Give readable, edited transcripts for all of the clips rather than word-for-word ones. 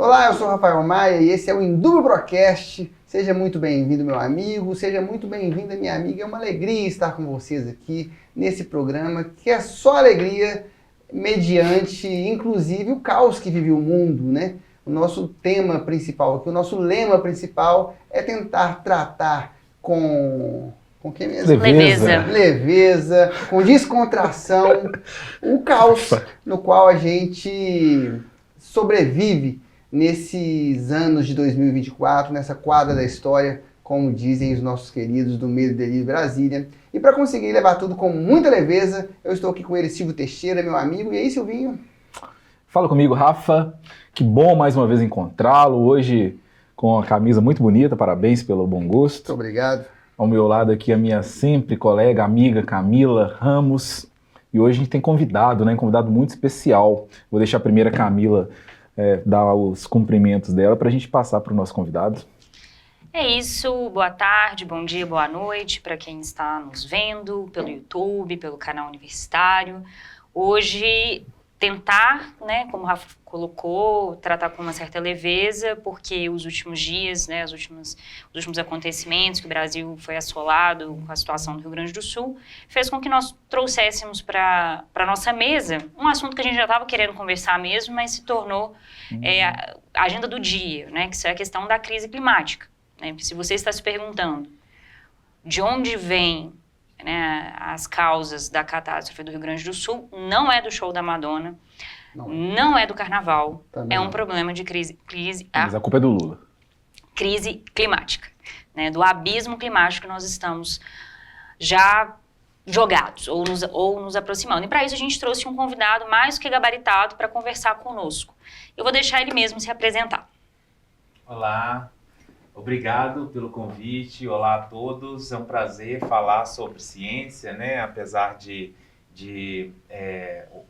Olá, eu sou o Rafael Maia e esse é o Indubio Procast. Seja muito bem-vindo, meu amigo, seja muito bem-vinda, minha amiga. É uma alegria estar com vocês aqui nesse programa que é só alegria, mediante, inclusive, o caos que vive o mundo, né? O nosso tema principal aqui, o nosso lema principal é tentar tratar com que mesmo? Leveza, com descontração, o caos no qual a gente sobrevive nesses anos de 2024, nessa quadra da história, como dizem os nossos queridos do Medo e Delírio Brasília. E para conseguir levar tudo com muita leveza, eu estou aqui com ele, Silvio Teixeira, meu amigo. E aí, Silvinho? Fala comigo, Rafa. Que bom mais uma vez encontrá-lo. Hoje com a camisa muito bonita, parabéns pelo bom gosto. Muito obrigado. Ao meu lado aqui a minha sempre colega, amiga Camila Ramos. E hoje a gente tem convidado, né? Um convidado muito especial. Vou deixar a primeira Camila dar os cumprimentos dela para a gente passar para o nosso convidado. É isso, boa tarde, bom dia, boa noite para quem está nos vendo pelo YouTube, pelo canal universitário. Hoje tentar, né, como o Rafa colocou, tratar com uma certa leveza, porque os últimos dias, né, os últimos acontecimentos que o Brasil foi assolado com a situação do Rio Grande do Sul, fez com que nós trouxéssemos para a nossa mesa um assunto que a gente já estava querendo conversar mesmo, mas se tornou a agenda do dia, né, que é a questão da crise climática. Né? Se você está se perguntando de onde vem, né, as causas da catástrofe do Rio Grande do Sul, não é do show da Madonna, não é do carnaval, também é um problema de crise. Mas a culpa é do Lula. Crise climática, né, do abismo climático que nós estamos já jogados ou nos aproximando. E para isso a gente trouxe um convidado mais que gabaritado para conversar conosco. Eu vou deixar ele mesmo se apresentar. Olá. Obrigado pelo convite, olá a todos, é um prazer falar sobre ciência, né? Apesar de o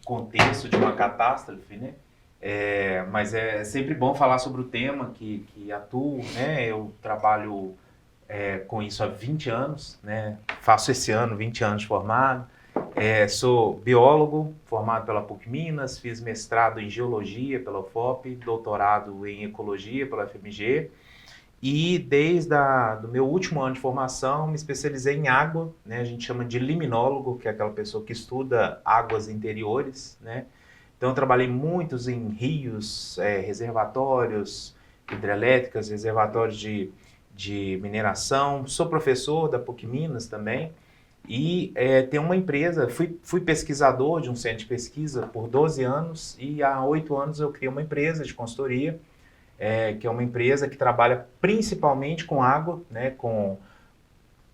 contexto de uma catástrofe, né? Mas é sempre bom falar sobre o tema que atuo, né? Eu trabalho com isso há 20 anos, né? Faço esse ano 20 anos de formado, sou biólogo, formado pela PUC Minas, fiz mestrado em Geologia pela UFOP, doutorado em Ecologia pela FMG, e desde do meu último ano de formação me especializei em água, né? A gente chama de liminólogo, que é aquela pessoa que estuda águas interiores, né? Então eu trabalhei muitos em rios, reservatórios hidrelétricas, reservatórios de mineração. Sou professor da PUC Minas também e tenho uma empresa, fui pesquisador de um centro de pesquisa por 12 anos e há 8 anos eu criei uma empresa de consultoria, que é uma empresa que trabalha principalmente com água, né, com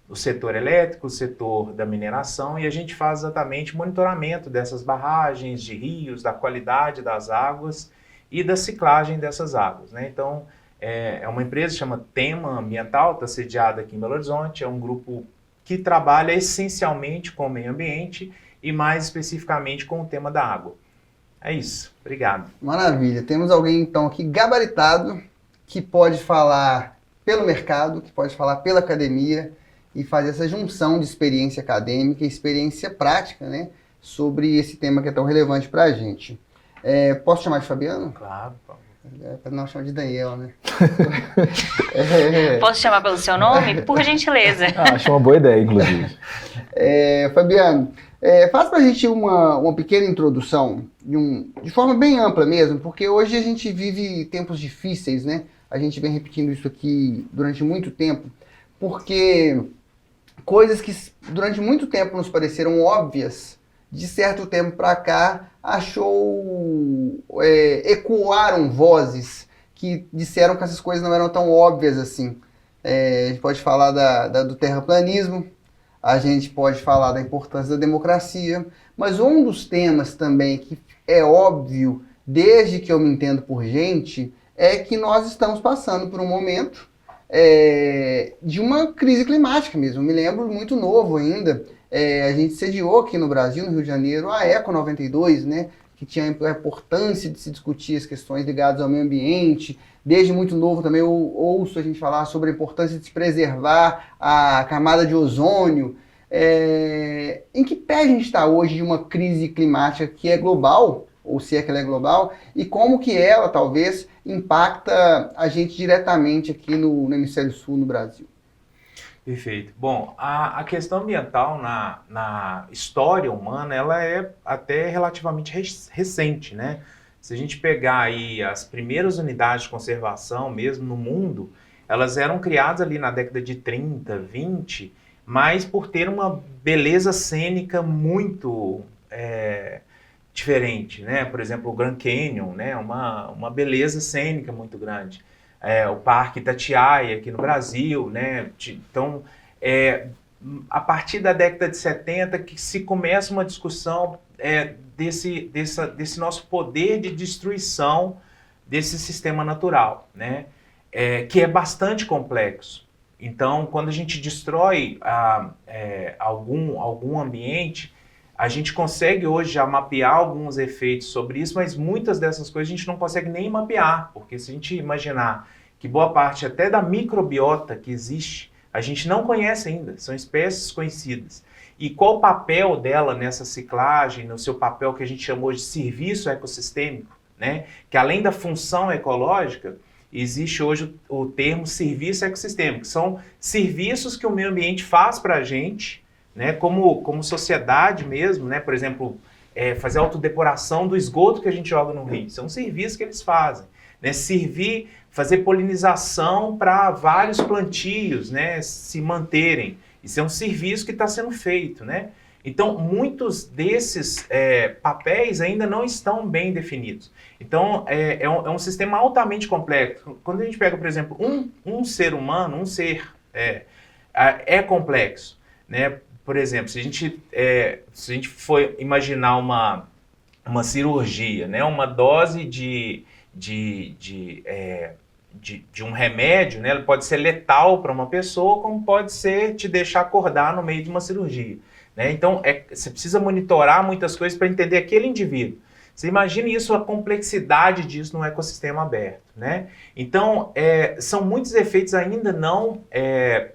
o setor elétrico, o setor da mineração, e a gente faz exatamente o monitoramento dessas barragens de rios, da qualidade das águas e da ciclagem dessas águas, né? Então, é uma empresa que chama Tema Ambiental, está sediada aqui em Belo Horizonte, é um grupo que trabalha essencialmente com o meio ambiente e mais especificamente com o tema da água. É isso, obrigado. Maravilha, temos alguém então aqui gabaritado, que pode falar pelo mercado, que pode falar pela academia e fazer essa junção de experiência acadêmica e experiência prática, né, sobre esse tema que é tão relevante para a gente. Posso chamar de Fabiano? Claro. Para não chamar de Daniel, né? Posso chamar pelo seu nome? Por gentileza. Acho uma boa ideia, inclusive. Fabiano, faz para a gente uma pequena introdução, de forma bem ampla mesmo, porque hoje a gente vive tempos difíceis, né? A gente vem repetindo isso aqui durante muito tempo, porque coisas que durante muito tempo nos pareceram óbvias, de certo tempo para cá, ecoaram vozes que disseram que essas coisas não eram tão óbvias assim. A gente pode falar do terraplanismo, a gente pode falar da importância da democracia, mas um dos temas também que é óbvio, desde que eu me entendo por gente, é que nós estamos passando por um momento de uma crise climática mesmo. Eu me lembro muito novo ainda, a gente sediou aqui no Brasil, no Rio de Janeiro, a Eco 92, né, que tinha a importância de se discutir as questões ligadas ao meio ambiente. Desde muito novo também eu ouço a gente falar sobre a importância de se preservar a camada de ozônio. Em que pé a gente está hoje de uma crise climática que é global, ou se é que ela é global, e como que ela, talvez, impacta a gente diretamente aqui no Hemisfério Sul, no Brasil. Perfeito. Bom, a questão ambiental na história humana, ela é até relativamente recente, né? Se a gente pegar aí as primeiras unidades de conservação mesmo no mundo, elas eram criadas ali na década de 30, 20, mas por ter uma beleza cênica muito diferente, né? Por exemplo, o Grand Canyon, né? Uma beleza cênica muito grande. O Parque Itatiaia aqui no Brasil, né? Então, a partir da década de 70 que se começa uma discussão desse nosso poder de destruição desse sistema natural, né? Que é bastante complexo. Então, quando a gente destrói algum ambiente, a gente consegue hoje já mapear alguns efeitos sobre isso, mas muitas dessas coisas a gente não consegue nem mapear, porque se a gente imaginar que boa parte até da microbiota que existe, a gente não conhece ainda, são espécies conhecidas. E qual o papel dela nessa ciclagem, no seu papel que a gente chamou de serviço ecossistêmico, né? Que além da função ecológica, existe hoje o termo serviço ecossistêmico, que são serviços que o meio ambiente faz para a gente, né, como sociedade mesmo, né, por exemplo, fazer a autodepuração do esgoto que a gente joga no rio, isso é um serviço que eles fazem, né, fazer polinização para vários plantios, né, se manterem, isso é um serviço que está sendo feito, né, então muitos desses papéis ainda não estão bem definidos, então é um sistema altamente complexo. Quando a gente pega, por exemplo, um ser humano, é complexo, né. Por exemplo, se a gente for imaginar uma cirurgia, né, uma dose de um remédio, né, ele pode ser letal para uma pessoa, como pode ser te deixar acordar no meio de uma cirurgia, né? Então, você precisa monitorar muitas coisas para entender aquele indivíduo. Você imagina isso, a complexidade disso no ecossistema aberto, né? Então, são muitos efeitos ainda não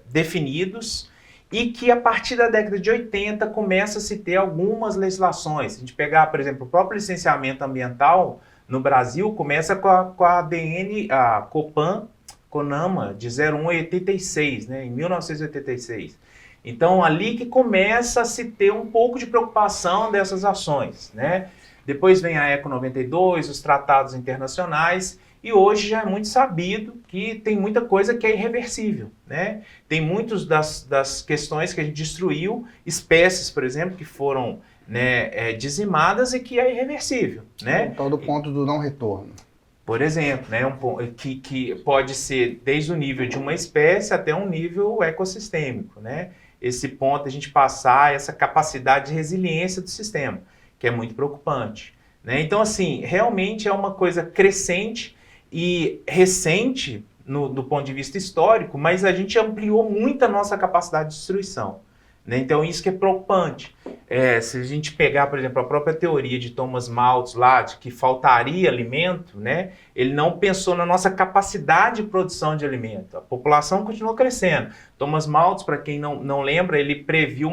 definidos, e que a partir da década de 80 começa a se ter algumas legislações. Se a gente pegar, por exemplo, o próprio licenciamento ambiental no Brasil, começa com a COPAN-CONAMA de 0186, né, em 1986. Então, ali que começa a se ter um pouco de preocupação dessas ações, né? Depois vem a ECO 92, os tratados internacionais, e hoje já é muito sabido que tem muita coisa que é irreversível, né? Tem muitas das questões que a gente destruiu, espécies, por exemplo, que foram, né, dizimadas e que é irreversível, né? Então, do ponto do não retorno. Por exemplo, né, que pode ser desde o nível de uma espécie até um nível ecossistêmico, né? Esse ponto, a gente passar essa capacidade de resiliência do sistema, que é muito preocupante, né? Então, assim, realmente é uma coisa crescente e recente do ponto de vista histórico, mas a gente ampliou muito a nossa capacidade de destruição, né? Então isso que é preocupante. Se a gente pegar, por exemplo, a própria teoria de Thomas Malthus lá, de que faltaria alimento, né? Ele não pensou na nossa capacidade de produção de alimento. A população continuou crescendo. Thomas Malthus, para quem não lembra, ele previu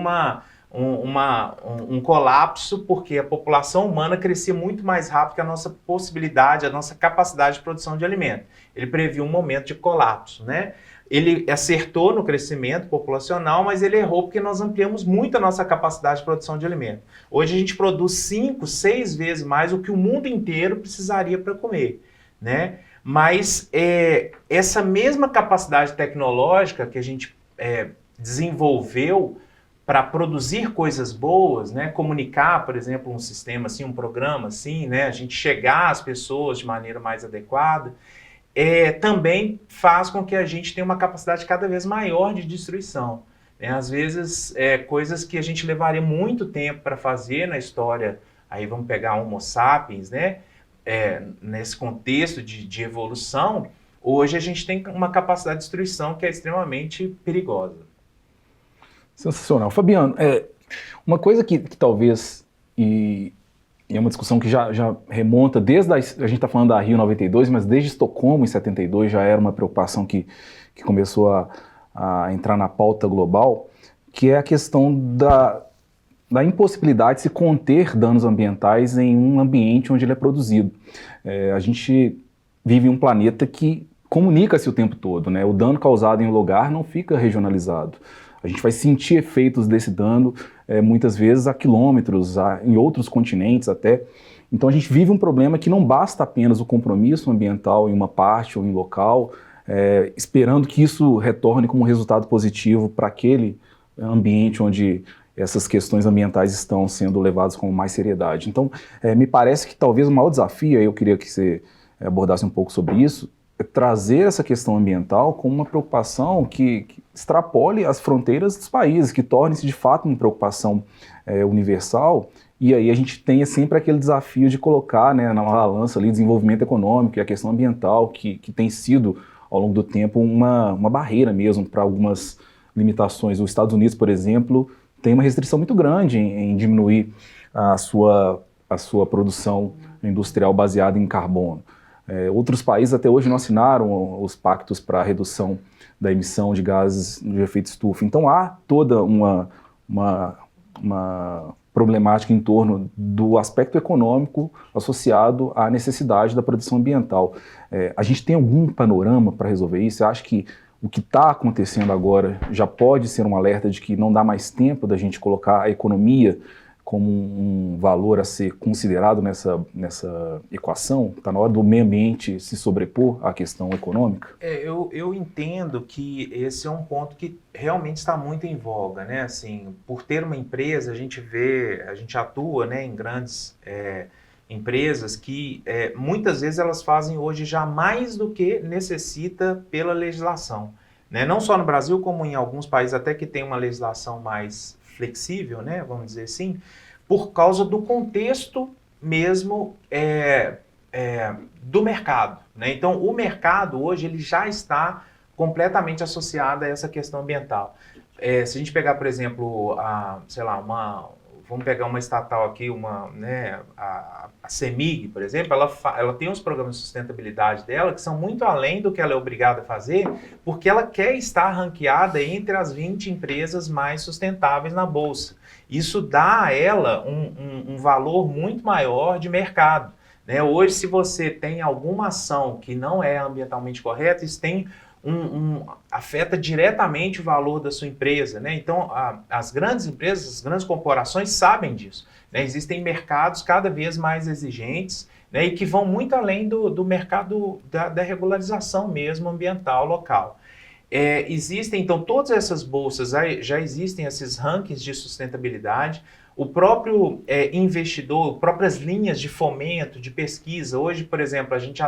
um colapso, porque a população humana crescia muito mais rápido que a nossa possibilidade, a nossa capacidade de produção de alimento. Ele previu um momento de colapso, né? Ele acertou no crescimento populacional, mas ele errou porque nós ampliamos muito a nossa capacidade de produção de alimento. Hoje a gente produz 5, 6 vezes mais o que o mundo inteiro precisaria para comer, né? Mas essa mesma capacidade tecnológica que a gente desenvolveu para produzir coisas boas, né, comunicar, por exemplo, um sistema assim, um programa assim, né, a gente chegar às pessoas de maneira mais adequada, também faz com que a gente tenha uma capacidade cada vez maior de destruição, né? Às vezes, coisas que a gente levaria muito tempo para fazer na história, aí vamos pegar Homo sapiens, né, nesse contexto de evolução, hoje a gente tem uma capacidade de destruição que é extremamente perigosa. Sensacional. Fabiano, uma coisa que talvez, e é uma discussão que já remonta desde a gente está falando da Rio 92, mas desde Estocolmo em 72 já era uma preocupação que começou a entrar na pauta global, que é a questão da impossibilidade de se conter danos ambientais em um ambiente onde ele é produzido. A gente vive em um planeta que comunica-se o tempo todo, né? O dano causado em um lugar não fica regionalizado. A gente vai sentir efeitos desse dano muitas vezes a quilômetros, em outros continentes até. Então a gente vive um problema que não basta apenas o compromisso ambiental em uma parte ou em local, esperando que isso retorne como resultado positivo para aquele ambiente onde essas questões ambientais estão sendo levadas com mais seriedade. Então, me parece que talvez o maior desafio, aí eu queria que você abordasse um pouco sobre isso, é trazer essa questão ambiental como uma preocupação que extrapole as fronteiras dos países, que torne-se de fato uma preocupação universal, e aí a gente tenha sempre aquele desafio de colocar, né, na balança ali desenvolvimento econômico e a questão ambiental, que tem sido, ao longo do tempo, uma barreira mesmo para algumas limitações. Os Estados Unidos, por exemplo, tem uma restrição muito grande em diminuir a sua produção industrial baseada em carbono. Outros países até hoje não assinaram os pactos para a redução da emissão de gases de efeito estufa. Então há toda uma problemática em torno do aspecto econômico associado à necessidade da produção ambiental. A gente tem algum panorama para resolver isso? Você acha que o que está acontecendo agora já pode ser um alerta de que não dá mais tempo da gente colocar a economia como um valor a ser considerado nessa equação? Está na hora do meio ambiente se sobrepor à questão econômica? Eu entendo que esse é um ponto que realmente está muito em voga, né? Assim, por ter uma empresa, a gente atua, né, em grandes empresas que muitas vezes elas fazem hoje já mais do que necessita pela legislação, né? Não só no Brasil, como em alguns países até que tem uma legislação mais flexível, né, vamos dizer assim, por causa do contexto mesmo do mercado, né? Então, o mercado hoje ele já está completamente associado a essa questão ambiental. Se a gente pegar, por exemplo, vamos pegar uma estatal aqui, a CEMIG, por exemplo, ela tem os programas de sustentabilidade dela que são muito além do que ela é obrigada a fazer, porque ela quer estar ranqueada entre as 20 empresas mais sustentáveis na Bolsa. Isso dá a ela um valor muito maior de mercado, né? Hoje, se você tem alguma ação que não é ambientalmente correta, isso tem afeta diretamente o valor da sua empresa, né? Então, as grandes empresas, as grandes corporações sabem disso, né? Existem mercados cada vez mais exigentes, né, e que vão muito além do mercado da regularização mesmo ambiental local. Existem, então, todas essas bolsas, já existem esses rankings de sustentabilidade. O próprio investidor, próprias linhas de fomento, de pesquisa. Hoje, por exemplo, a gente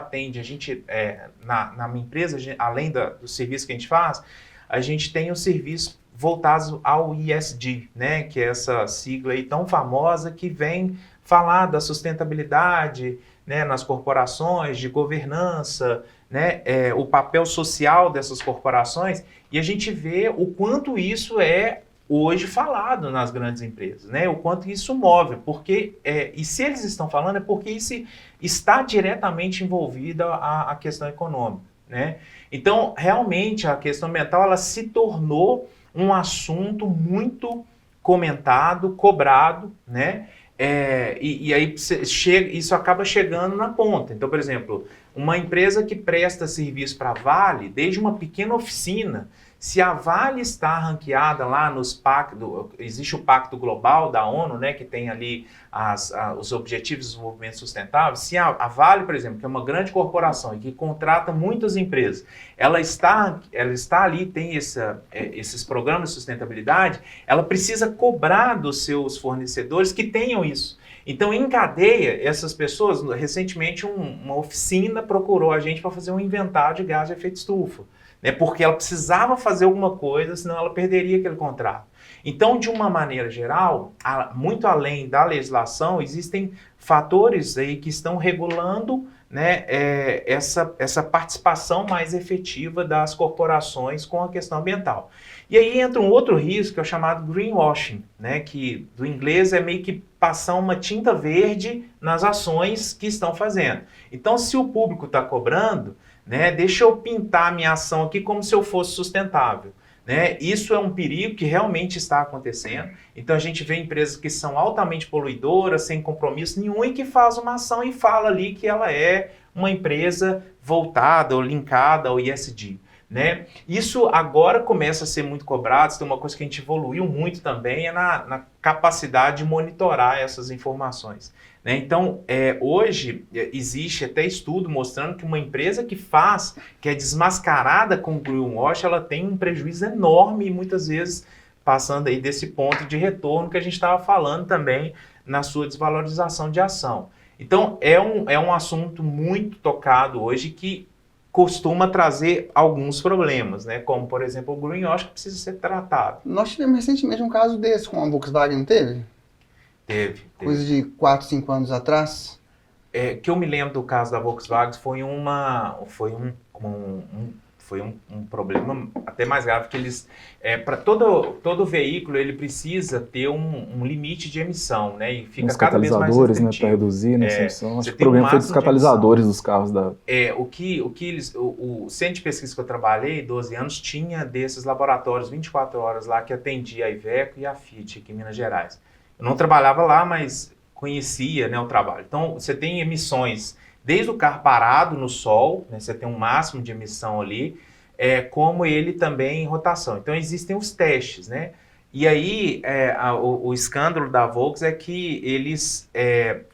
na minha empresa, além do serviço que a gente faz, a gente tem um serviço voltado ao ESG, né, que é essa sigla aí tão famosa que vem falar da sustentabilidade, né, nas corporações, de governança, né, o papel social dessas corporações, e a gente vê o quanto isso é hoje falado nas grandes empresas, né? O quanto isso move, porque, e se eles estão falando é porque isso está diretamente envolvido à questão econômica, né? Então, realmente, a questão ambiental, ela se tornou um assunto muito comentado, cobrado, né? E aí isso acaba chegando na ponta. Então, por exemplo, uma empresa que presta serviço para a Vale, desde uma pequena oficina, se a Vale está ranqueada lá nos pactos, existe o Pacto Global da ONU, né, que tem ali os Objetivos de Desenvolvimento Sustentável, se a Vale, por exemplo, que é uma grande corporação e que contrata muitas empresas, ela está ali, tem esses programas de sustentabilidade, ela precisa cobrar dos seus fornecedores que tenham isso. Então, em cadeia, essas pessoas, recentemente uma oficina procurou a gente para fazer um inventário de gás de efeito estufa, né, porque ela precisava fazer alguma coisa, senão ela perderia aquele contrato. Então, de uma maneira geral, muito além da legislação, existem fatores aí que estão regulando, né, essa participação mais efetiva das corporações com a questão ambiental. E aí entra um outro risco, que é o chamado greenwashing, né, que do inglês é meio que passar uma tinta verde nas ações que estão fazendo. Então, se o público está cobrando, né, deixa eu pintar a minha ação aqui como se eu fosse sustentável. né? Isso é um perigo que realmente está acontecendo. Então a gente vê empresas que são altamente poluidoras, sem compromisso nenhum, e que faz uma ação e fala ali que ela é uma empresa voltada ou linkada ao ESG. Né? Isso agora começa a ser muito cobrado. Tem uma coisa que a gente evoluiu muito também, é na capacidade de monitorar essas informações. Né? Então, hoje existe até estudo mostrando que uma empresa que é desmascarada com greenwash, ela tem um prejuízo enorme e muitas vezes passando aí desse ponto de retorno que a gente estava falando também na sua desvalorização de ação. Então, é um assunto muito tocado hoje que costuma trazer alguns problemas, né? Como, por exemplo, o greenwash que precisa ser tratado. Nós tivemos recentemente um caso desse com a Volkswagen, não teve? Teve. Coisa de 4, 5 anos atrás. Que eu me lembro do caso da Volkswagen foi um problema até mais grave, que eles, para todo veículo, ele precisa ter um limite de emissão, né? E fica os cada vez mais catalisadores, né, restritivo. para reduzir essa emissão. Acho que o tem um problema foi dos máximo de catalisadores dos carros da... O centro de pesquisa que eu trabalhei, 12 anos, tinha desses laboratórios 24 horas lá que atendia a Iveco e a Fiat aqui em Minas Gerais. Eu não trabalhava lá, mas conhecia, né, o trabalho. Então, você tem emissões desde o carro parado no sol, né, você tem um máximo de emissão ali, como ele também em rotação. Então, existem os testes, né? E aí, o escândalo da Volks é que eles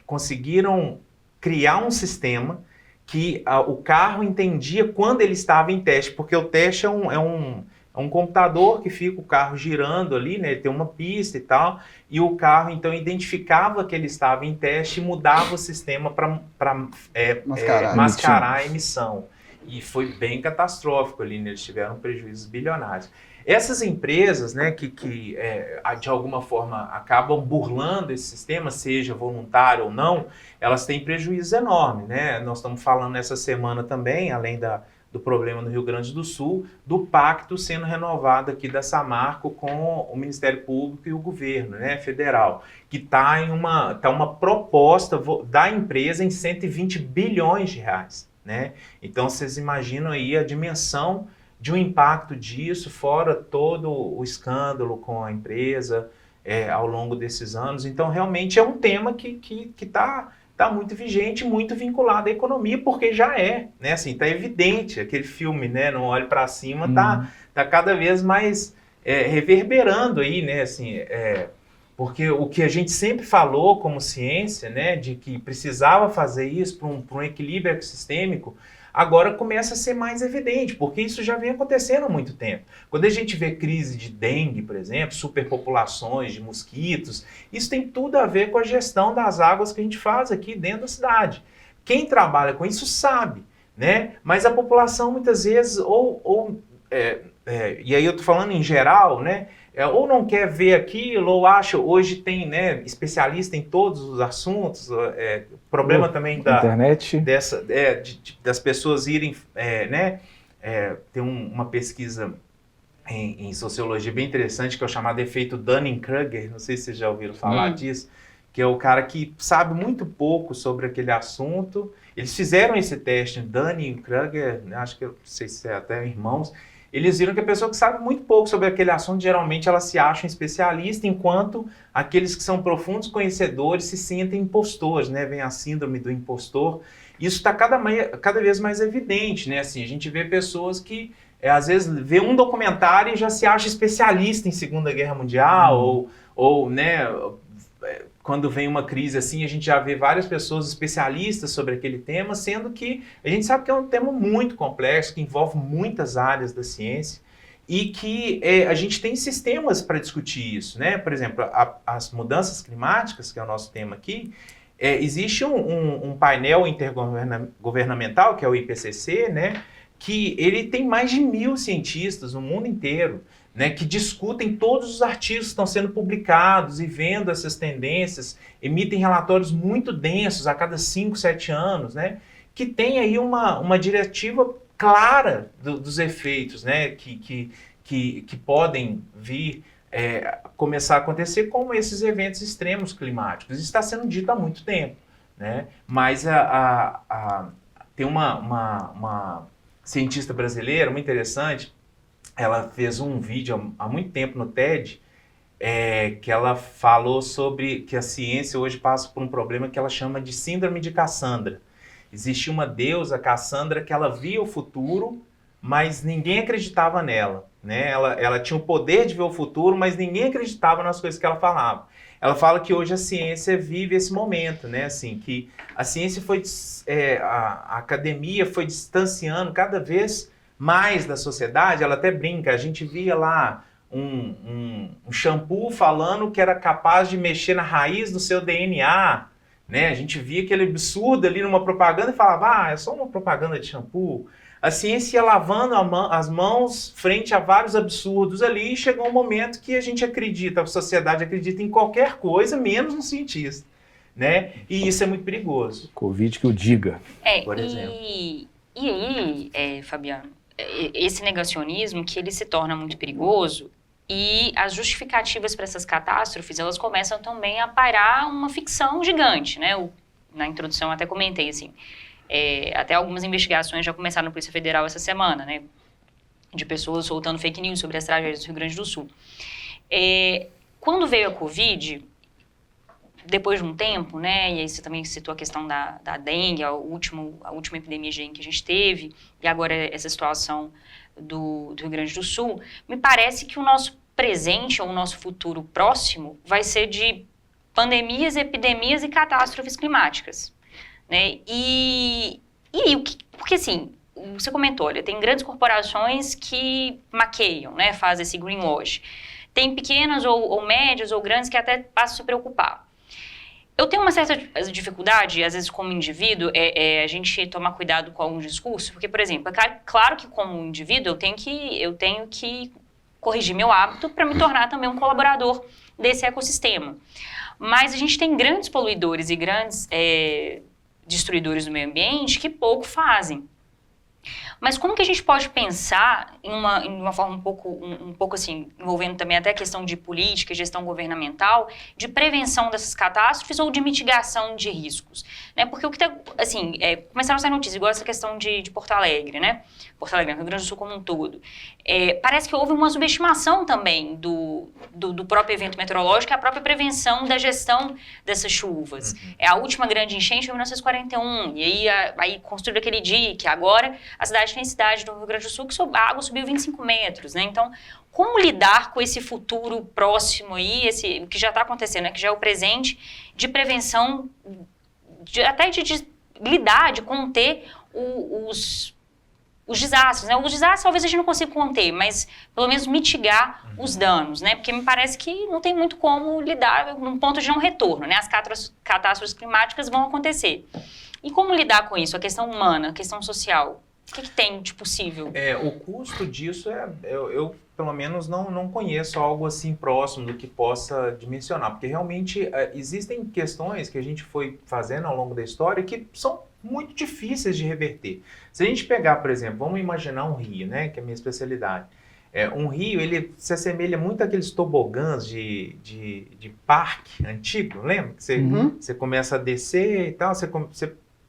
conseguiram criar um sistema que o carro entendia quando ele estava em teste, porque o teste é um computador que fica o carro girando ali, né? Ele tem uma pista e tal, e o carro então identificava que ele estava em teste e mudava o sistema para mascarar a emissão. E foi bem catastrófico ali, né? Eles tiveram prejuízos bilionários. Essas empresas, né, que de alguma forma acabam burlando esse sistema, seja voluntário ou não, elas têm prejuízos enormes, né? Nós estamos falando essa semana também, além do problema no Rio Grande do Sul, do pacto sendo renovado aqui da Samarco com o Ministério Público e o governo, né, federal, que está uma proposta da empresa em 120 bilhões de reais. Né? Então, vocês imaginam aí a dimensão de um impacto disso, fora todo o escândalo com a empresa ao longo desses anos. Então, realmente é um tema que está muito vigente, muito vinculado à economia, porque já né? Assim, está evidente, aquele filme, né? Não Olhe para Cima, tá cada vez mais reverberando aí, né? Assim, porque o que a gente sempre falou como ciência, né, de que precisava fazer isso para um equilíbrio ecossistêmico, agora começa a ser mais evidente, porque isso já vem acontecendo há muito tempo. Quando a gente vê crise de dengue, por exemplo, superpopulações de mosquitos, isso tem tudo a ver com a gestão das águas que a gente faz aqui dentro da cidade. Quem trabalha com isso sabe, né? Mas a população muitas vezes, e aí eu estou falando em geral, né? Ou não quer ver aquilo, ou acha, hoje tem, né, especialista em todos os assuntos, problema também internet. Das pessoas irem, tem uma pesquisa em sociologia bem interessante, que é o chamado efeito Dunning-Kruger, não sei se vocês já ouviram falar disso, que é o cara que sabe muito pouco sobre aquele assunto. Eles fizeram esse teste, Dunning-Kruger, acho que, não sei se é até irmãos. Eles viram que a pessoa que sabe muito pouco sobre aquele assunto, geralmente ela se acha um especialista, enquanto aqueles que são profundos conhecedores se sentem impostores, né? Vem a síndrome do impostor. Isso está cada vez mais evidente, né? Assim, a gente vê pessoas que, às vezes, vê um documentário e já se acha especialista em Segunda Guerra Mundial, ou né, quando vem uma crise assim, a gente já vê várias pessoas especialistas sobre aquele tema, sendo que a gente sabe que é um tema muito complexo, que envolve muitas áreas da ciência e que a gente tem sistemas para discutir isso, né? Por exemplo, as mudanças climáticas, que é o nosso tema aqui, existe um painel intergovernamental, que é o IPCC, né? Que ele tem mais de 1.000 cientistas no mundo inteiro, né, que discutem todos os artigos que estão sendo publicados e vendo essas tendências, emitem relatórios muito densos a cada 5, 7 anos, né, que tem aí uma diretiva clara dos efeitos, né, que podem vir começar a acontecer, como esses eventos extremos climáticos. Isso está sendo dito há muito tempo, né, mas tem uma cientista brasileira muito interessante, ela fez um vídeo há muito tempo no TED, que ela falou sobre que a ciência hoje passa por um problema que ela chama de síndrome de Cassandra. Existia uma deusa, Cassandra, que ela via o futuro, mas ninguém acreditava nela, né? Ela tinha o poder de ver o futuro, mas ninguém acreditava nas coisas que ela falava. Ela fala que hoje a ciência vive esse momento, né? Assim, que a ciência a academia foi distanciando cada vez mais da sociedade. Ela até brinca, a gente via lá um shampoo falando que era capaz de mexer na raiz do seu DNA, né? A gente via aquele absurdo ali numa propaganda e falava, é só uma propaganda de shampoo. A ciência ia lavando as mãos frente a vários absurdos ali e chegou um momento que a gente acredita, a sociedade acredita em qualquer coisa, menos um cientista, né? E isso é muito perigoso. Covid que o diga, por exemplo. E aí, Fabiano, esse negacionismo que ele se torna muito perigoso e as justificativas para essas catástrofes, elas começam também a pairar uma ficção gigante, né? Na introdução eu até comentei, assim, até algumas investigações já começaram na Polícia Federal essa semana, né? De pessoas soltando fake news sobre as tragédias do Rio Grande do Sul. Quando veio a Covid, depois de um tempo, né, e aí você também citou a questão da dengue, a última epidemia de dengue que a gente teve, e agora essa situação do Rio Grande do Sul, me parece que o nosso presente ou o nosso futuro próximo vai ser de pandemias, epidemias e catástrofes climáticas, né? Porque assim, você comentou, olha, tem grandes corporações que maqueiam, né, fazem esse greenwash. Tem pequenas ou médias ou grandes que até passam a se preocupar. Eu tenho uma certa dificuldade, às vezes como indivíduo, a gente tomar cuidado com alguns discursos, porque, por exemplo, claro que como indivíduo eu tenho que corrigir meu hábito para me tornar também um colaborador desse ecossistema. Mas a gente tem grandes poluidores e grandes destruidores do meio ambiente que pouco fazem. Mas como que a gente pode pensar em uma forma um pouco assim, envolvendo também até a questão de política, gestão governamental, de prevenção dessas catástrofes ou de mitigação de riscos? Né? Porque o que está, assim, começaram a sair notícias, igual essa questão de Porto Alegre, né? Porto Alegre, Rio Grande do Sul como um todo. Parece que houve uma subestimação também do próprio evento meteorológico e a própria prevenção da gestão dessas chuvas. A última grande enchente foi em 1941, e aí construíram aquele dique. Agora, a tem cidade do Rio Grande do Sul que a água subiu 25 metros, né? Então, como lidar com esse futuro próximo aí, que já está acontecendo, né? Que já é o presente, de prevenção, até de lidar, de conter os desastres, né? Os desastres talvez a gente não consiga conter, mas pelo menos mitigar os danos, né? Porque me parece que não tem muito como lidar num ponto de não retorno, né? As catástrofes climáticas vão acontecer. E como lidar com isso? A questão humana, a questão social? O que tem de possível? O custo disso eu pelo menos não conheço algo assim próximo do que possa dimensionar, porque realmente existem questões que a gente foi fazendo ao longo da história que são muito difíceis de reverter. Se a gente pegar, por exemplo, vamos imaginar um rio, né, que é a minha especialidade. Um rio, ele se assemelha muito àqueles tobogãs de parque antigo, lembra? Que você começa a descer e tal, você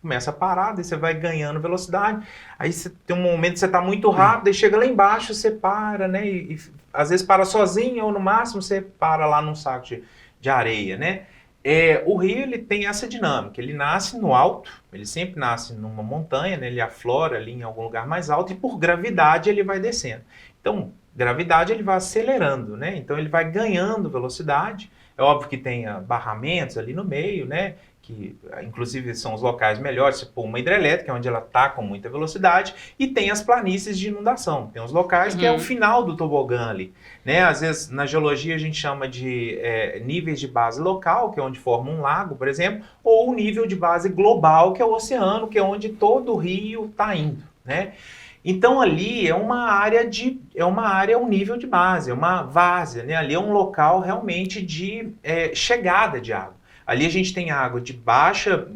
começa a parar, daí você vai ganhando velocidade, aí você tem um momento que você está muito rápido, aí chega lá embaixo, você para, né, e às vezes para sozinho, ou no máximo você para lá num saco de areia, né. O rio, ele tem essa dinâmica, ele nasce no alto, ele sempre nasce numa montanha, né, ele aflora ali em algum lugar mais alto, e por gravidade ele vai descendo. Então, gravidade ele vai acelerando, né, então ele vai ganhando velocidade, é óbvio que tem barramentos ali no meio, né, que inclusive são os locais melhores, se for uma hidrelétrica, onde ela está com muita velocidade, e tem as planícies de inundação. Tem os locais que é o final do tobogã ali, né? Às vezes, na geologia, a gente chama de níveis de base local, que é onde forma um lago, por exemplo, ou o nível de base global, que é o oceano, que é onde todo o rio está indo, né? Então, ali é uma área, um nível de base, é uma várzea, né? Ali é um local realmente de chegada de água. Ali a gente tem água de baixa,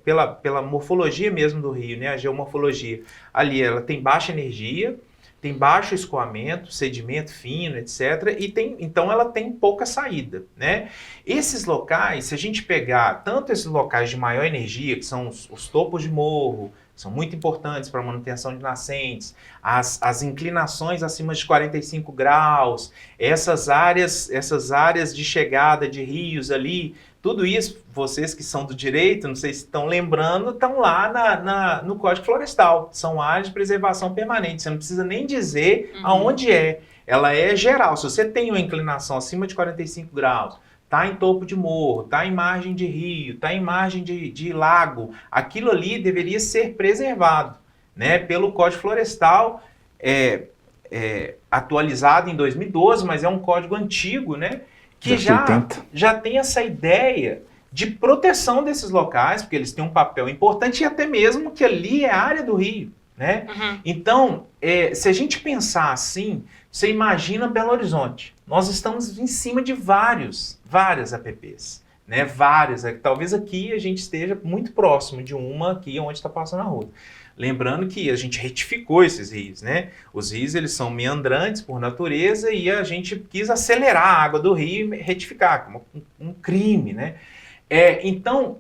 pela morfologia mesmo do rio, né, a geomorfologia. Ali ela tem baixa energia, tem baixo escoamento, sedimento fino, etc. Então ela tem pouca saída, né? Esses locais, se a gente pegar tanto esses locais de maior energia, que são os topos de morro, são muito importantes para a manutenção de nascentes, as inclinações acima de 45 graus, essas áreas de chegada de rios ali, tudo isso, vocês que são do direito, não sei se estão lembrando, estão lá no Código Florestal. São áreas de preservação permanente. Você não precisa nem dizer aonde é. Ela é geral. Se você tem uma inclinação acima de 45 graus, está em topo de morro, está em margem de rio, está em margem de lago, aquilo ali deveria ser preservado, né, pelo Código Florestal, atualizado em 2012, mas é um código antigo, né? Que já tem essa ideia de proteção desses locais, porque eles têm um papel importante e até mesmo que ali é a área do rio, né? Então, se a gente pensar assim, você imagina Belo Horizonte. Nós estamos em cima de várias APPs, né? Várias. Talvez aqui a gente esteja muito próximo de uma aqui onde está passando a rua. Lembrando que a gente retificou esses rios, né? Os rios, eles são meandrantes por natureza e a gente quis acelerar a água do rio e retificar, como um crime, né? Então,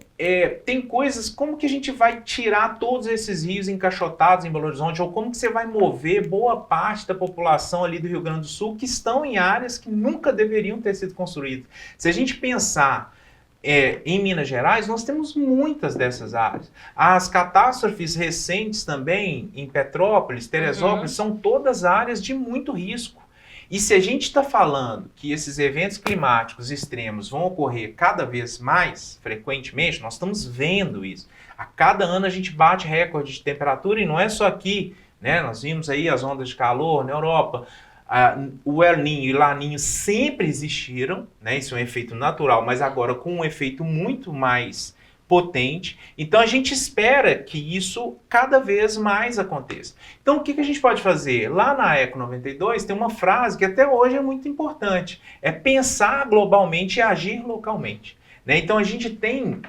tem coisas, como que a gente vai tirar todos esses rios encaixotados em Belo Horizonte, ou como que você vai mover boa parte da população ali do Rio Grande do Sul que estão em áreas que nunca deveriam ter sido construídas. Se a gente pensar em Minas Gerais, nós temos muitas dessas áreas. As catástrofes recentes também, em Petrópolis, Teresópolis, são todas áreas de muito risco. E se a gente está falando que esses eventos climáticos extremos vão ocorrer cada vez mais frequentemente, nós estamos vendo isso. A cada ano a gente bate recorde de temperatura, e não é só aqui, né? Nós vimos aí as ondas de calor na Europa. O El Niño e La Niña sempre existiram, né? Isso é um efeito natural, mas agora com um efeito muito mais potente. Então a gente espera que isso cada vez mais aconteça. Então o que a gente pode fazer? Lá na Eco 92 tem uma frase que até hoje é muito importante, é pensar globalmente e agir localmente. Né? Então a gente tem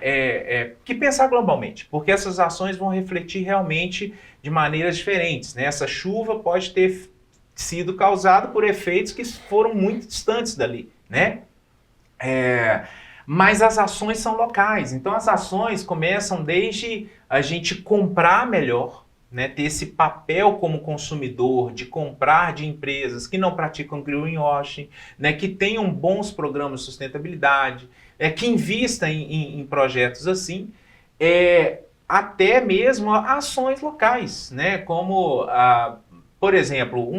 que pensar globalmente, porque essas ações vão refletir realmente de maneiras diferentes. Né? Essa chuva pode ter sido causada por efeitos que foram muito distantes dali, né? Mas as ações são locais, então as ações começam desde a gente comprar melhor, né? Ter esse papel como consumidor de comprar de empresas que não praticam greenwashing, né? Que tenham bons programas de sustentabilidade, que invistam em projetos assim, até mesmo ações locais, né? Como por exemplo,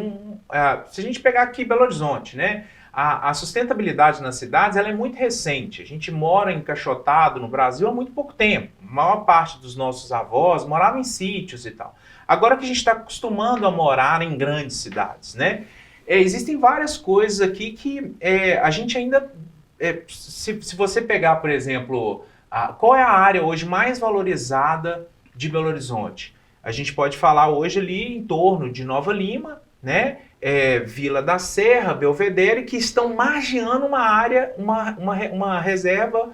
se a gente pegar aqui Belo Horizonte, né? A sustentabilidade nas cidades ela é muito recente. A gente mora encaixotado no Brasil há muito pouco tempo. A maior parte dos nossos avós moravam em sítios e tal. Agora que a gente está acostumando a morar em grandes cidades, né? Existem várias coisas aqui que a gente ainda... se você pegar, por exemplo, qual é a área hoje mais valorizada de Belo Horizonte? A gente pode falar hoje ali em torno de Nova Lima, né? Vila da Serra, Belvedere, que estão margeando uma área, uma reserva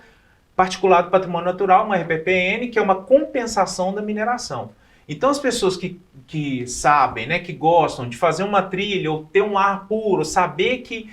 particular do patrimônio natural, uma RPPN, que é uma compensação da mineração. Então as pessoas que sabem, né, que gostam de fazer uma trilha ou ter um ar puro, saber que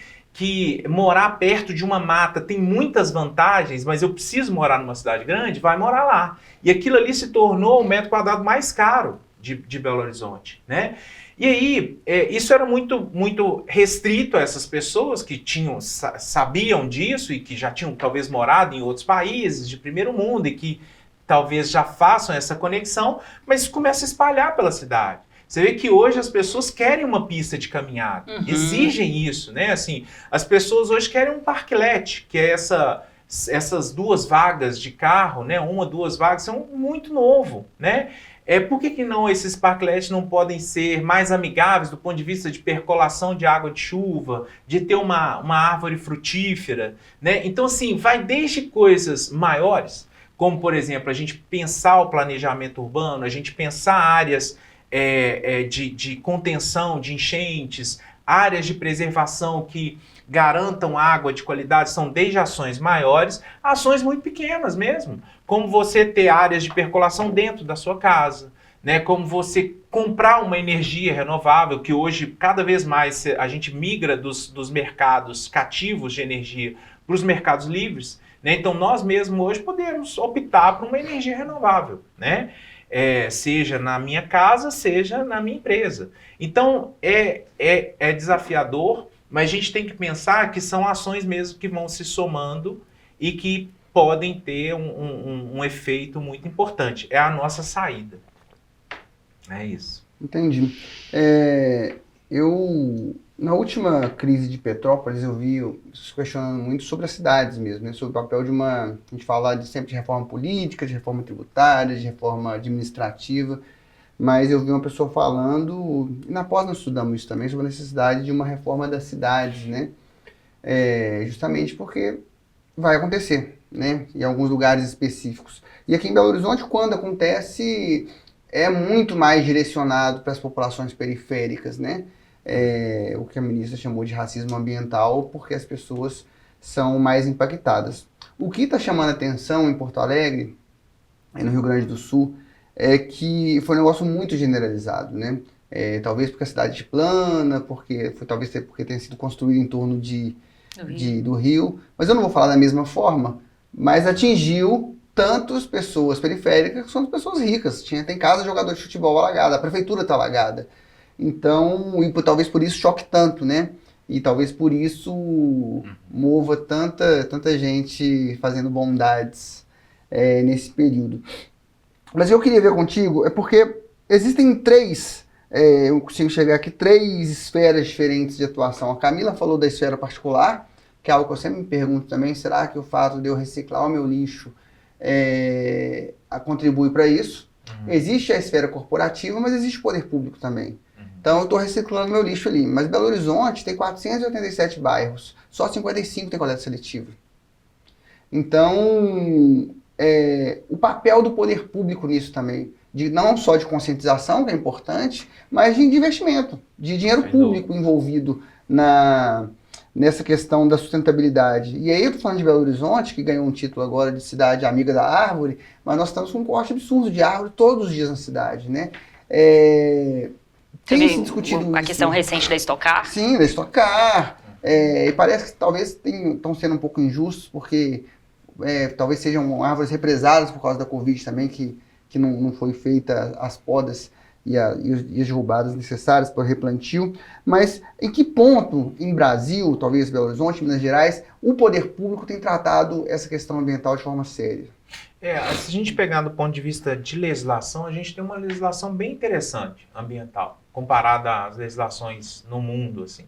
morar perto de uma mata tem muitas vantagens, mas eu preciso morar numa cidade grande, vai morar lá. E aquilo ali se tornou o metro quadrado mais caro de Belo Horizonte, né? E aí, isso era muito, muito restrito a essas pessoas que sabiam disso e que já tinham talvez morado em outros países de primeiro mundo e que talvez já façam essa conexão, mas isso começa a espalhar pela cidade. Você vê que hoje as pessoas querem uma pista de caminhada, exigem isso, né? Assim, as pessoas hoje querem um parklet, que é essas 2 vagas de carro, né? 1 ou 2 vagas, são muito novo, né? Por que não esses parklets não podem ser mais amigáveis do ponto de vista de percolação de água de chuva, de ter uma árvore frutífera, né? Então, assim, vai desde coisas maiores, como, por exemplo, a gente pensar o planejamento urbano, a gente pensar áreas de contenção de enchentes, áreas de preservação que garantam água de qualidade, são desde ações maiores, ações muito pequenas mesmo, como você ter áreas de percolação dentro da sua casa, né? Como você comprar uma energia renovável, que hoje cada vez mais a gente migra dos mercados cativos de energia para os mercados livres, né? Então nós mesmos hoje podemos optar por uma energia renovável, né? seja na minha casa, seja na minha empresa. Então, é desafiador, mas a gente tem que pensar que são ações mesmo que vão se somando e que podem ter um efeito muito importante. É a nossa saída. É isso. Entendi. Na última crise de Petrópolis, eu vi se questionando muito sobre as cidades mesmo, né? Sobre o papel a gente fala sempre de reforma política, de reforma tributária, de reforma administrativa, mas eu vi uma pessoa falando, e na pós nós estudamos isso também, sobre a necessidade de uma reforma das cidades, né? Justamente porque vai acontecer, né? Em alguns lugares específicos. E aqui em Belo Horizonte, quando acontece, é muito mais direcionado para as populações periféricas, né? O que a ministra chamou de racismo ambiental, porque as pessoas são mais impactadas. O que está chamando a atenção em Porto Alegre, no Rio Grande do Sul, é que foi um negócio muito generalizado, né? Talvez porque a cidade é plana, talvez porque tenha sido construído em torno do Rio, mas eu não vou falar da mesma forma, mas atingiu tanto as pessoas periféricas quanto as pessoas ricas. Tem casa de jogador de futebol alagada, a prefeitura está alagada. Então, e talvez por isso choque tanto, né? E talvez por isso mova tanta gente fazendo bondades nesse período. Mas eu queria ver contigo, porque existem eu consigo chegar aqui, 3 esferas diferentes de atuação. A Camila falou da esfera particular, que é algo que eu sempre me pergunto também, será que o fato de eu reciclar o meu lixo contribui para isso? Existe a esfera corporativa, mas existe o poder público também. Então eu estou reciclando meu lixo ali. Mas Belo Horizonte tem 487 bairros, só 55 tem coleta seletiva. Então, o papel do poder público nisso também, não só de conscientização, que é importante, mas de investimento, de dinheiro público envolvido nessa questão da sustentabilidade. E aí eu estou falando de Belo Horizonte, que ganhou um título agora de cidade amiga da árvore, mas nós estamos com um corte absurdo de árvore todos os dias na cidade, né? Tem se discutido a questão recente da Stock Car? Sim, da Stock Car. E parece que talvez estão sendo um pouco injustos, porque talvez sejam árvores represadas por causa da Covid também, que não foi feita as podas e as derrubadas necessárias para o replantio. Mas em que ponto, em Brasil, talvez Belo Horizonte, Minas Gerais, o poder público tem tratado essa questão ambiental de forma séria? Se a gente pegar do ponto de vista de legislação, a gente tem uma legislação bem interessante, ambiental, comparada às legislações no mundo, assim.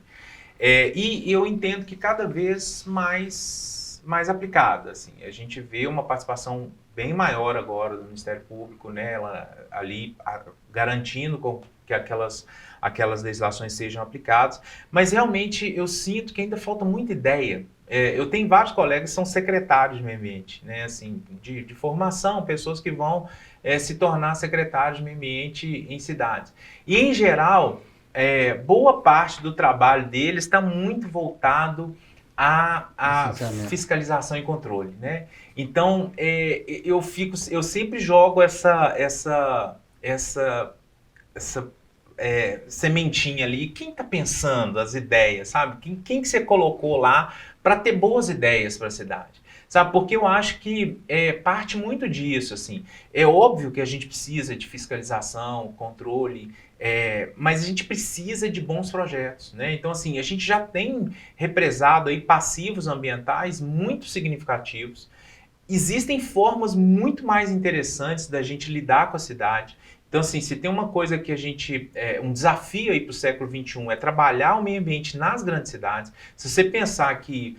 E eu entendo que cada vez mais aplicada, assim. A gente vê uma participação bem maior agora do Ministério Público, né, garantindo que aquelas legislações sejam aplicadas, mas realmente eu sinto que ainda falta muita ideia. Eu tenho vários colegas que são secretários de meio ambiente, né, assim, de formação, pessoas que vão se tornar secretários de meio ambiente em cidades. E, em geral, boa parte do trabalho deles está muito voltado à fiscalização e controle, né? Então, eu sempre jogo essa sementinha ali. Quem está pensando as ideias, sabe? Quem que você colocou lá para ter boas ideias para a cidade? Sabe? Porque eu acho que parte muito disso, assim. É óbvio que a gente precisa de fiscalização, controle, mas a gente precisa de bons projetos, né? Então, assim, a gente já tem represado aí passivos ambientais muito significativos. Existem formas muito mais interessantes da gente lidar com a cidade. Então, assim, se tem uma coisa que um desafio aí para o século XXI é trabalhar o meio ambiente nas grandes cidades. Se você pensar que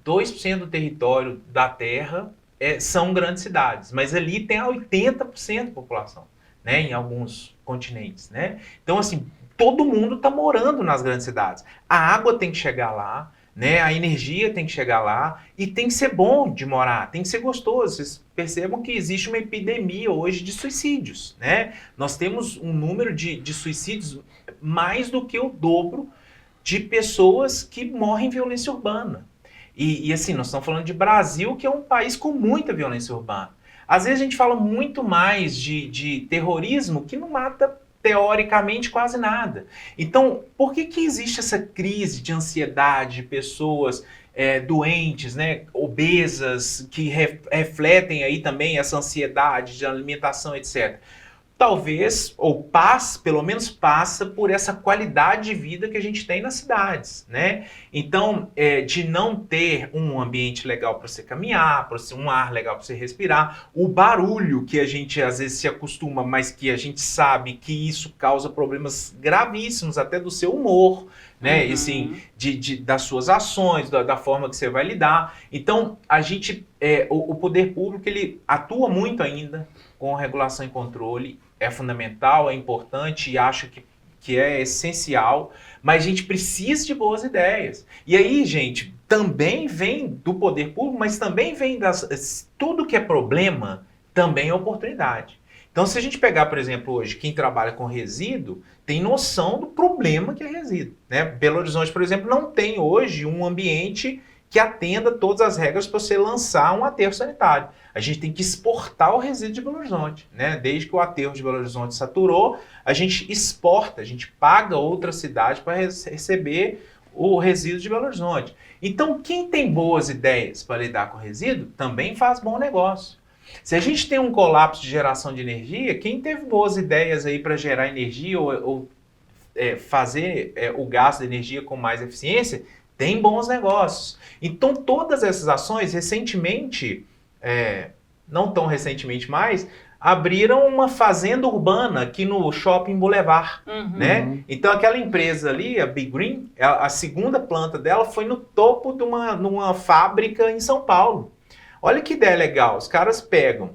2% do território da Terra são grandes cidades, mas ali tem 80% da população, né, em alguns continentes, né? Então, assim, todo mundo está morando nas grandes cidades. A água tem que chegar lá, né? A energia tem que chegar lá e tem que ser bom de morar, tem que ser gostoso. Vocês percebam que existe uma epidemia hoje de suicídios, né? Nós temos um número de suicídios mais do que o dobro de pessoas que morrem em violência urbana. E assim, nós estamos falando de Brasil, que é um país com muita violência urbana. Às vezes a gente fala muito mais de terrorismo, que não mata teoricamente quase nada. Então, por que existe essa crise de ansiedade de pessoas doentes, né, obesas, que refletem aí também essa ansiedade de alimentação, etc. Talvez, ou pelo menos passa por essa qualidade de vida que a gente tem nas cidades, né? Então, de não ter um ambiente legal para você caminhar, um ar legal para você respirar, o barulho que a gente às vezes se acostuma, mas que a gente sabe que isso causa problemas gravíssimos, até do seu humor, né? E, assim, das suas ações, da forma que você vai lidar. Então, a gente, o poder público, ele atua muito ainda com regulação e controle, é fundamental, é importante e acho que é essencial, mas a gente precisa de boas ideias. E aí, gente, também vem do poder público, mas também vem tudo que é problema, também é oportunidade. Então, se a gente pegar, por exemplo, hoje, quem trabalha com resíduo, tem noção do problema que é resíduo, né? Belo Horizonte, por exemplo, não tem hoje um ambiente que atenda todas as regras para você lançar um aterro sanitário. A gente tem que exportar o resíduo de Belo Horizonte, né? Desde que o aterro de Belo Horizonte saturou, a gente exporta, a gente paga outra cidade para receber o resíduo de Belo Horizonte. Então, quem tem boas ideias para lidar com resíduo, também faz bom negócio. Se a gente tem um colapso de geração de energia, quem teve boas ideias aí para gerar energia ou fazer o gasto de energia com mais eficiência, tem bons negócios. Então, todas essas ações, recentemente, não tão recentemente mais, abriram uma fazenda urbana aqui no Shopping Boulevard, né? Então, aquela empresa ali, a Big Green, a segunda planta dela foi no topo de numa fábrica em São Paulo. Olha que ideia legal, os caras pegam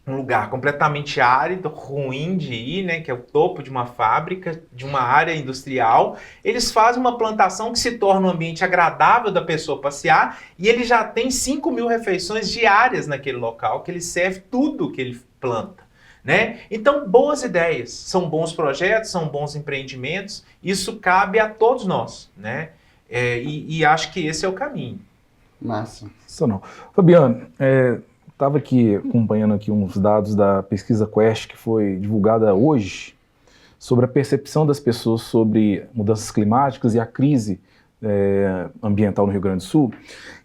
um lugar completamente árido, ruim de ir, né, que é o topo de uma fábrica, de uma área industrial, eles fazem uma plantação que se torna um ambiente agradável da pessoa passear e ele já tem 5.000 refeições diárias naquele local, que ele serve tudo que ele planta, né? Então, boas ideias, são bons projetos, são bons empreendimentos, isso cabe a todos nós, né? E acho que esse é o caminho. Massa. Isso não. Fabiano, estava aqui acompanhando aqui uns dados da pesquisa Quest que foi divulgada hoje sobre a percepção das pessoas sobre mudanças climáticas e a crise ambiental no Rio Grande do Sul.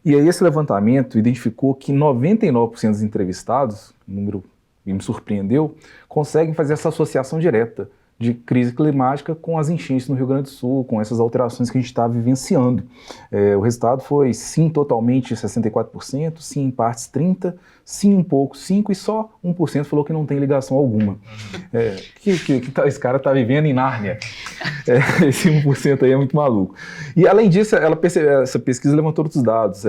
E aí esse levantamento identificou que 99% dos entrevistados, número que me surpreendeu, conseguem fazer essa associação direta de crise climática com as enchentes no Rio Grande do Sul, com essas alterações que a gente está vivenciando. O resultado foi sim totalmente 64%, sim em partes 30%, sim um pouco 5% e só 1% falou que não tem ligação alguma. Esse cara está vivendo em Nárnia. Esse 1% aí é muito maluco. E além disso, essa pesquisa levantou outros dados.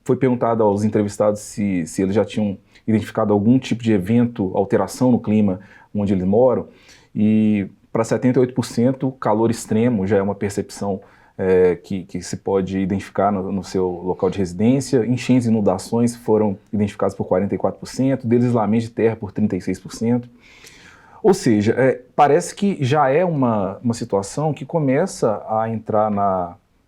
Foi perguntado aos entrevistados se eles já tinham identificado algum tipo de evento, alteração no clima onde eles moram. E para 78%, calor extremo já é uma percepção que se pode identificar no seu local de residência. Enchentes e inundações foram identificadas por 44%, deslizamento de terra por 36%. Ou seja, parece que já é uma situação que começa a entrar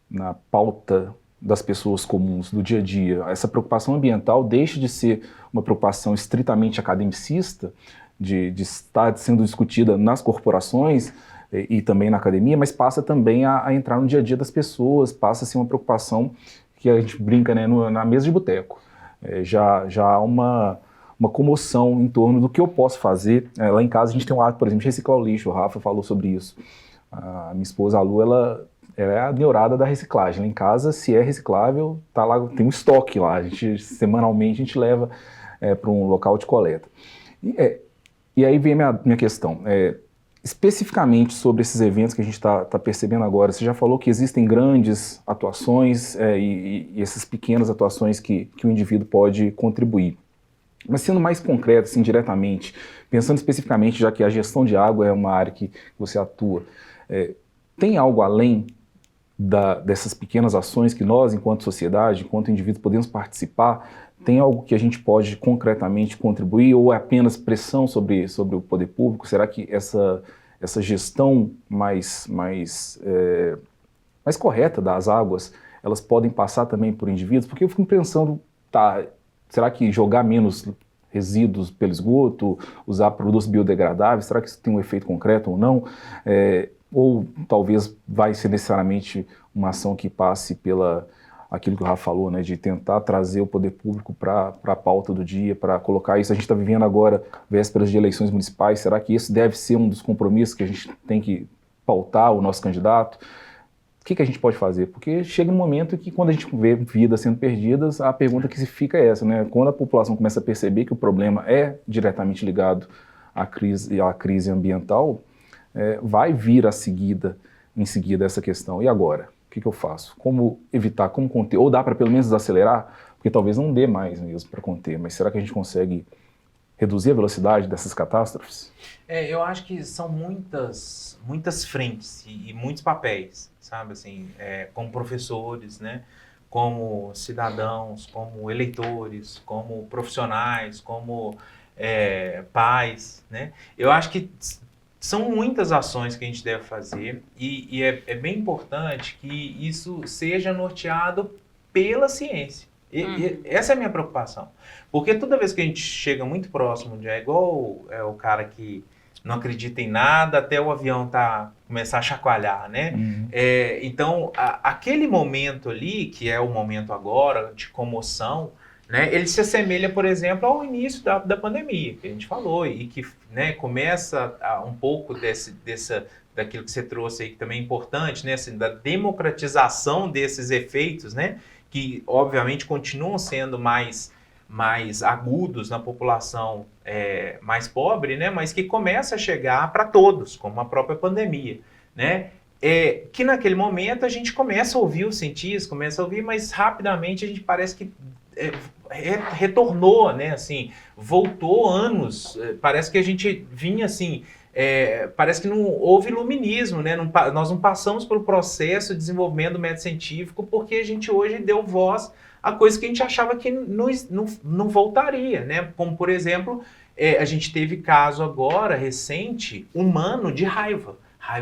na pauta das pessoas comuns, do dia a dia. Essa preocupação ambiental deixa de ser uma preocupação estritamente academicista, de estar sendo discutida nas corporações e também na academia, mas passa também a entrar no dia a dia das pessoas, passa a ser uma preocupação que a gente brinca, né, na mesa de boteco. Já há uma comoção em torno do que eu posso fazer. Lá em casa a gente tem um hábito, por exemplo, de reciclar o lixo, o Rafa falou sobre isso. A minha esposa, a Lu, ela é a neurada da reciclagem. Lá em casa, se é reciclável, tá lá, tem um estoque lá, semanalmente a gente leva para um local de coleta. E aí vem a minha questão, especificamente sobre esses eventos que a gente está percebendo agora. Você já falou que existem grandes atuações e essas pequenas atuações que o indivíduo pode contribuir. Mas sendo mais concreto, assim, diretamente, pensando especificamente, já que a gestão de água é uma área que você atua, tem algo além dessas pequenas ações que nós, enquanto sociedade, enquanto indivíduos, podemos participar? Tem algo que a gente pode concretamente contribuir ou é apenas pressão sobre o poder público? Será que essa gestão mais correta das águas, elas podem passar também por indivíduos? Porque eu fico pensando, será que jogar menos resíduos pelo esgoto, usar produtos biodegradáveis, será que isso tem um efeito concreto ou não? Ou talvez vai ser necessariamente uma ação que passe pela aquilo que o Rafa falou, né, de tentar trazer o poder público para a pauta do dia, para colocar isso. A gente está vivendo agora vésperas de eleições municipais, será que isso deve ser um dos compromissos que a gente tem que pautar o nosso candidato? O que a gente pode fazer? Porque chega um momento que quando a gente vê vidas sendo perdidas, a pergunta que se fica é essa, né? Quando a população começa a perceber que o problema é diretamente ligado à crise ambiental, vai vir em seguida essa questão. E agora? O que eu faço? Como evitar, como conter? Ou dá para pelo menos desacelerar? Porque talvez não dê mais mesmo para conter, mas será que a gente consegue reduzir a velocidade dessas catástrofes? Eu acho que são muitas frentes e muitos papéis, sabe, assim, como professores, né, como cidadãos, como eleitores, como profissionais, como pais, né. Eu acho que são muitas ações que a gente deve fazer e é bem importante que isso seja norteado pela ciência. Essa é a minha preocupação. Porque toda vez que a gente chega muito próximo, é igual o cara que não acredita em nada até o avião começar a chacoalhar, né? Então, aquele momento ali, que é o momento agora de comoção, né, ele se assemelha, por exemplo, ao início da pandemia, que a gente falou, e que, né, começa um pouco daquilo que você trouxe aí, que também é importante, né, assim, da democratização desses efeitos, né, que obviamente continuam sendo mais agudos na população mais pobre, né, mas que começa a chegar para todos, como a própria pandemia, né, que naquele momento a gente começa a ouvir os cientistas, mas rapidamente a gente parece que retornou, né, assim, voltou anos, parece que a gente vinha assim, parece que não houve iluminismo, né, nós não passamos pelo processo de desenvolvimento do método científico porque a gente hoje deu voz a coisa que a gente achava que não voltaria, né, como por exemplo, a gente teve caso agora, recente, humano de raiva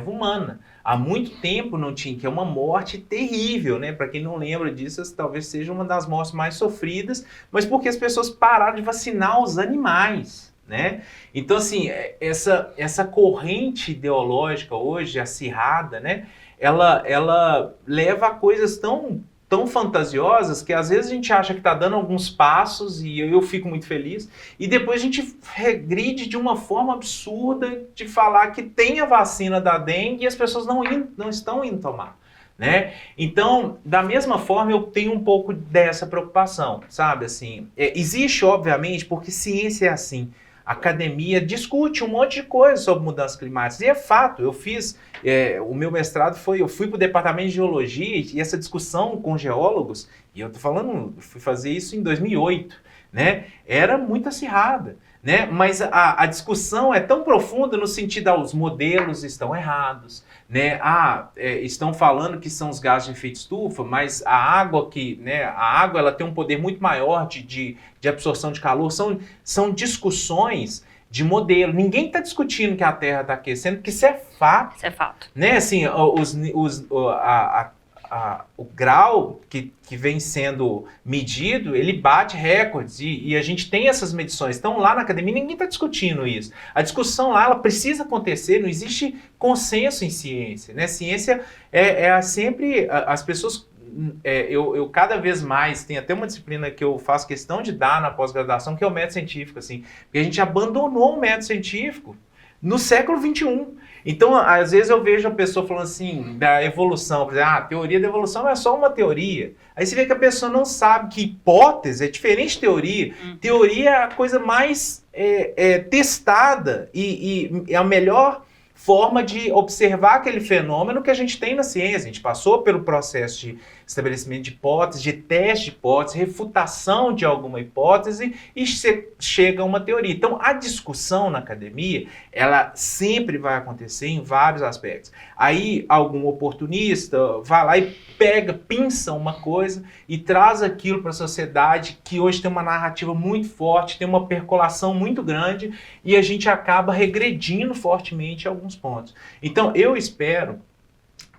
humana. Há muito tempo não tinha, que é uma morte terrível, né? Para quem não lembra disso, talvez seja uma das mortes mais sofridas, mas porque as pessoas pararam de vacinar os animais, né? Então, assim, essa corrente ideológica hoje, acirrada, né? Ela leva a coisas tão fantasiosas que às vezes a gente acha que está dando alguns passos e eu fico muito feliz e depois a gente regride de uma forma absurda de falar que tem a vacina da dengue e as pessoas não estão indo tomar, né? Então, da mesma forma, eu tenho um pouco dessa preocupação, sabe? Assim, existe, obviamente, porque ciência é assim. A academia discute um monte de coisa sobre mudanças climáticas. E é fato, eu fiz, o meu mestrado eu fui para o departamento de geologia e essa discussão com geólogos, e eu fui fazer isso em 2008, né? Era muito acirrada, né? Mas a discussão é tão profunda no sentido os modelos estão errados, né? Estão falando que são os gases de efeito estufa, mas a água ela tem um poder muito maior de absorção de calor. São discussões de modelo. Ninguém está discutindo que a Terra está aquecendo, porque isso é fato. Isso é fato. Né? Assim, o grau que vem sendo medido, ele bate recordes e a gente tem essas medições. Então, lá na academia, ninguém está discutindo isso. A discussão lá, ela precisa acontecer, não existe consenso em ciência, né? Ciência sempre... As pessoas... eu cada vez mais, tem até uma disciplina que eu faço questão de dar na pós-graduação, que é o método científico, assim, porque a gente abandonou o método científico no século XXI. Então, às vezes eu vejo a pessoa falando assim, da evolução, por exemplo, a teoria da evolução é só uma teoria. Aí você vê que a pessoa não sabe que hipótese é diferente de teoria. Teoria é a coisa mais testada e é a melhor forma de observar aquele fenômeno que a gente tem na ciência. A gente passou pelo processo de estabelecimento de hipótese, de teste de hipótese, refutação de alguma hipótese e chega a uma teoria. Então, a discussão na academia, ela sempre vai acontecer em vários aspectos. Aí, algum oportunista vai lá e pinça uma coisa e traz aquilo para a sociedade que hoje tem uma narrativa muito forte, tem uma percolação muito grande e a gente acaba regredindo fortemente em alguns pontos. Então, eu espero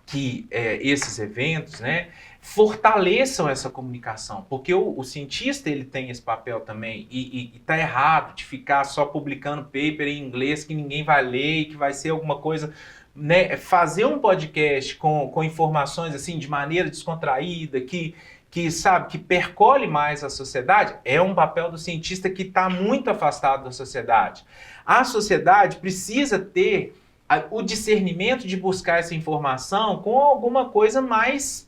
que esses eventos, né, fortaleçam essa comunicação, porque o cientista ele tem esse papel também e está errado de ficar só publicando paper em inglês que ninguém vai ler e que vai ser alguma coisa, né, fazer um podcast com informações assim de maneira descontraída, que sabe, que percole mais a sociedade, é um papel do cientista que está muito afastado da sociedade. A sociedade precisa ter o discernimento de buscar essa informação com alguma coisa mais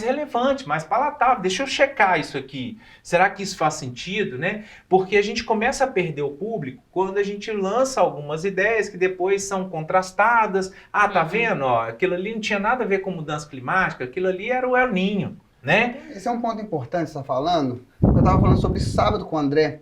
relevante, mais palatável. Deixa eu checar isso aqui. Será que isso faz sentido, né? Porque a gente começa a perder o público quando a gente lança algumas ideias que depois são contrastadas. Ah, tá vendo? Ó, aquilo ali não tinha nada a ver com mudança climática, aquilo ali era o El Niño, né? Esse é um ponto importante que você está falando. Eu estava falando sobre isso sábado com o André,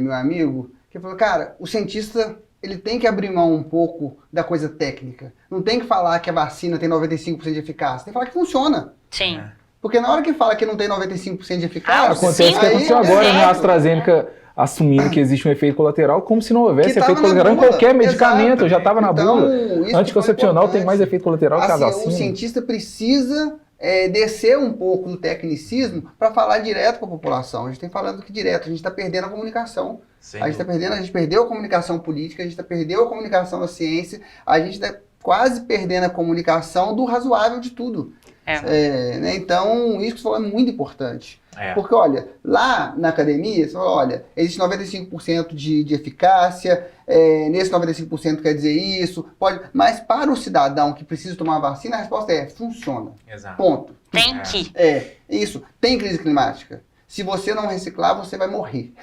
meu amigo, que falou, cara, o cientista ele tem que abrir mão um pouco da coisa técnica. Não tem que falar que a vacina tem 95% de eficácia. Tem que falar que funciona. Sim. Porque na hora que fala que não tem 95% de eficácia... Acontece o que aconteceu agora, né? A AstraZeneca assumindo que existe um efeito colateral, como se não houvesse efeito colateral em qualquer medicamento. Já estava na bula. Anticoncepcional tem mais efeito colateral que a vacina. O cientista precisa descer um pouco do tecnicismo para falar direto com a população. A gente tem falando que direto, a gente está perdendo a comunicação. A gente perdeu a comunicação política, a gente perdeu a comunicação da ciência, a gente está quase perdendo a comunicação do razoável de tudo. Né? Então, isso que você falou é muito importante. Porque, olha, lá na academia, você fala, olha, existe 95% de eficácia, nesse 95% quer dizer isso, pode, mas para o cidadão que precisa tomar a vacina, a resposta é, funciona. Exato. Ponto. Tem que. Isso. Tem crise climática. Se você não reciclar, você vai morrer.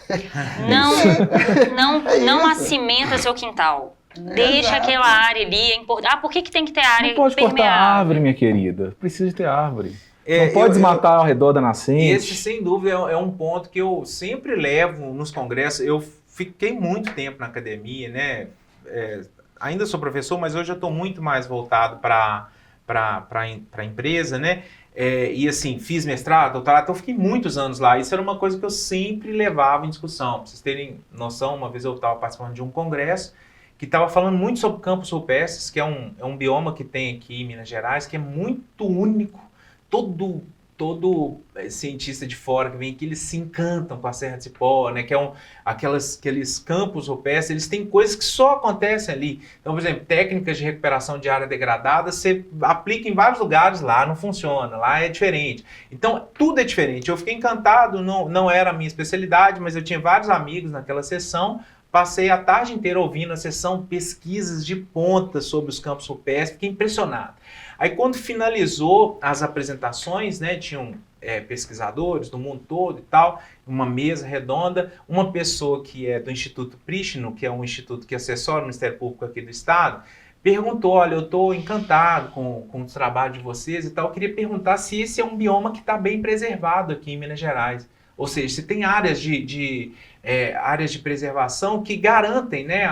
Não acimenta seu quintal. Deixa aquela área ali, é importante. Por que tem que ter área permeável? Não pode cortar árvore, minha querida. Precisa ter árvore. Não pode desmatar ao redor da nascente. Esse, sem dúvida, é um ponto que eu sempre levo nos congressos. Eu fiquei muito tempo na academia, né? Ainda sou professor, mas hoje eu estou muito mais voltado para a empresa, né? E assim, fiz mestrado, doutorado, então fiquei muitos anos lá. Isso era uma coisa que eu sempre levava em discussão. Para vocês terem noção, uma vez eu estava participando de um congresso que estava falando muito sobre campos rupestres, que é um bioma que tem aqui em Minas Gerais, que é muito único. Todo cientista de fora que vem aqui, eles se encantam com a Serra de Cipó, né? Que é aqueles campos rupestres, eles têm coisas que só acontecem ali. Então, por exemplo, técnicas de recuperação de área degradada, você aplica em vários lugares, lá não funciona, lá é diferente. Então, tudo é diferente. Eu fiquei encantado, não era a minha especialidade, mas eu tinha vários amigos naquela sessão. Passei a tarde inteira ouvindo a sessão pesquisas de ponta sobre os campos rupestres, fiquei impressionado. Aí quando finalizou as apresentações, né, tinham pesquisadores do mundo todo e tal, uma mesa redonda, uma pessoa que é do Instituto Prístino, que é um instituto que assessora o Ministério Público aqui do Estado, perguntou, olha, eu estou encantado com o trabalho de vocês e tal, eu queria perguntar se esse é um bioma que está bem preservado aqui em Minas Gerais. Ou seja, se tem áreas áreas de preservação que garantem, né,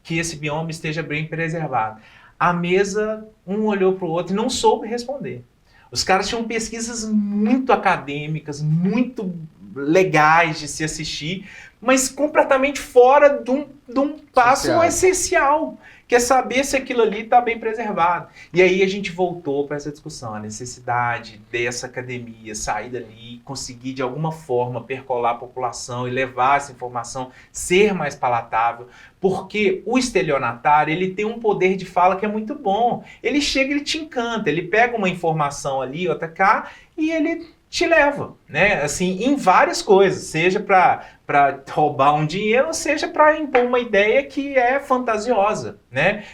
que esse bioma esteja bem preservado. A mesa, um olhou para o outro e não soube responder. Os caras tinham pesquisas muito acadêmicas, muito legais de se assistir, mas completamente fora de um passo essencial, que é saber se aquilo ali está bem preservado. E aí a gente voltou para essa discussão, a necessidade dessa academia sair dali, conseguir de alguma forma percolar a população e levar essa informação, ser mais palatável, porque o estelionatário, ele tem um poder de fala que é muito bom. Ele chega, ele te encanta, ele pega uma informação ali, outra cá, e ele te leva, né? Assim, em várias coisas, seja para roubar um dinheiro, seja para impor uma ideia que é fantasiosa, né?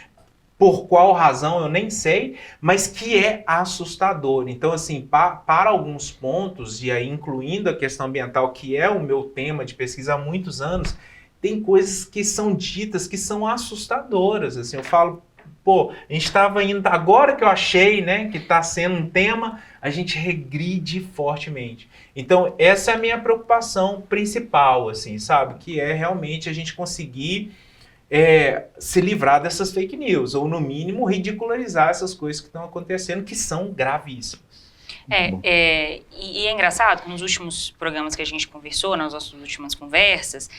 Por qual razão eu nem sei, mas que é assustador. Então, assim, para alguns pontos, e aí incluindo a questão ambiental, que é o meu tema de pesquisa há muitos anos, tem coisas que são ditas que são assustadoras. Assim, eu falo, pô, a gente estava indo, agora que eu achei, né, que está sendo um tema, a gente regride fortemente. Então, essa é a minha preocupação principal, assim, sabe? Que é realmente a gente conseguir se livrar dessas fake news, ou no mínimo ridicularizar essas coisas que estão acontecendo, que são gravíssimas. E é engraçado que nos últimos programas que a gente conversou, nas nossas últimas conversas,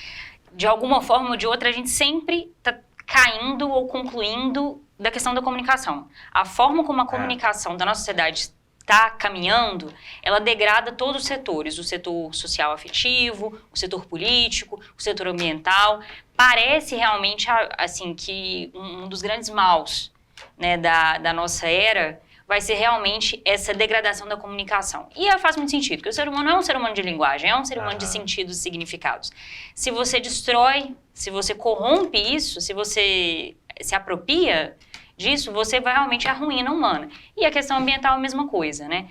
de alguma forma ou de outra, a gente sempre está caindo ou concluindo da questão da comunicação. A forma como a comunicação da nossa sociedade está caminhando, ela degrada todos os setores, o setor social afetivo, o setor político, o setor ambiental. Parece realmente assim, que um dos grandes maus, né, da nossa era vai ser realmente essa degradação da comunicação. E faz muito sentido, porque o ser humano não é um ser humano de linguagem, é um ser humano de sentidos e significados. Se você destrói, se você corrompe isso, se você se apropria disso, você vai realmente à ruína humana. E a questão ambiental é a mesma coisa, né?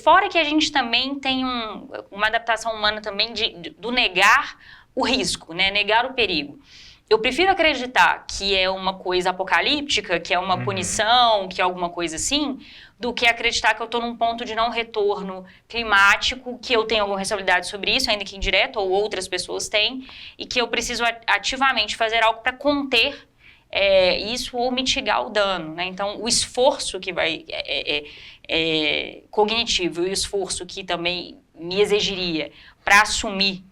Fora que a gente também tem uma adaptação humana também do negar o risco, né? Negar o perigo. Eu prefiro acreditar que é uma coisa apocalíptica, que é uma punição, que é alguma coisa assim, do que acreditar que eu estou num ponto de não retorno climático, que eu tenho alguma responsabilidade sobre isso, ainda que indireta, ou outras pessoas têm, e que eu preciso ativamente fazer algo para conter isso ou mitigar o dano, né? Então, o esforço que vai cognitivo e o esforço que também me exigiria para assumir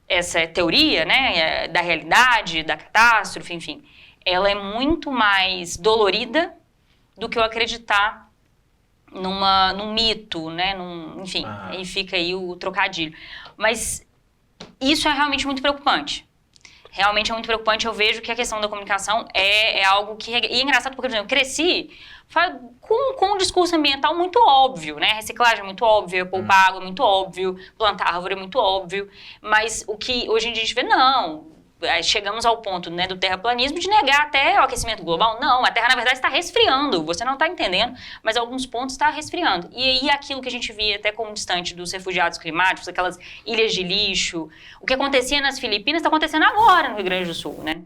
essa teoria, né, da realidade, da catástrofe, enfim, ela é muito mais dolorida do que eu acreditar num mito, né, enfim, aí fica aí o trocadilho. Mas isso é realmente muito preocupante. Realmente é muito preocupante. Eu vejo que a questão da comunicação é algo que... E é engraçado porque, por exemplo, eu cresci com um discurso ambiental muito óbvio, né? Reciclagem é muito óbvio, poupar água é muito óbvio, plantar árvore é muito óbvio. Mas o que hoje em dia a gente vê, não. Chegamos ao ponto, né, do terraplanismo de negar até o aquecimento global. Não, a Terra, na verdade, está resfriando. Você não está entendendo, mas em alguns pontos está resfriando. E aí aquilo que a gente via até como distante dos refugiados climáticos, aquelas ilhas de lixo, o que acontecia nas Filipinas está acontecendo agora no Rio Grande do Sul, né?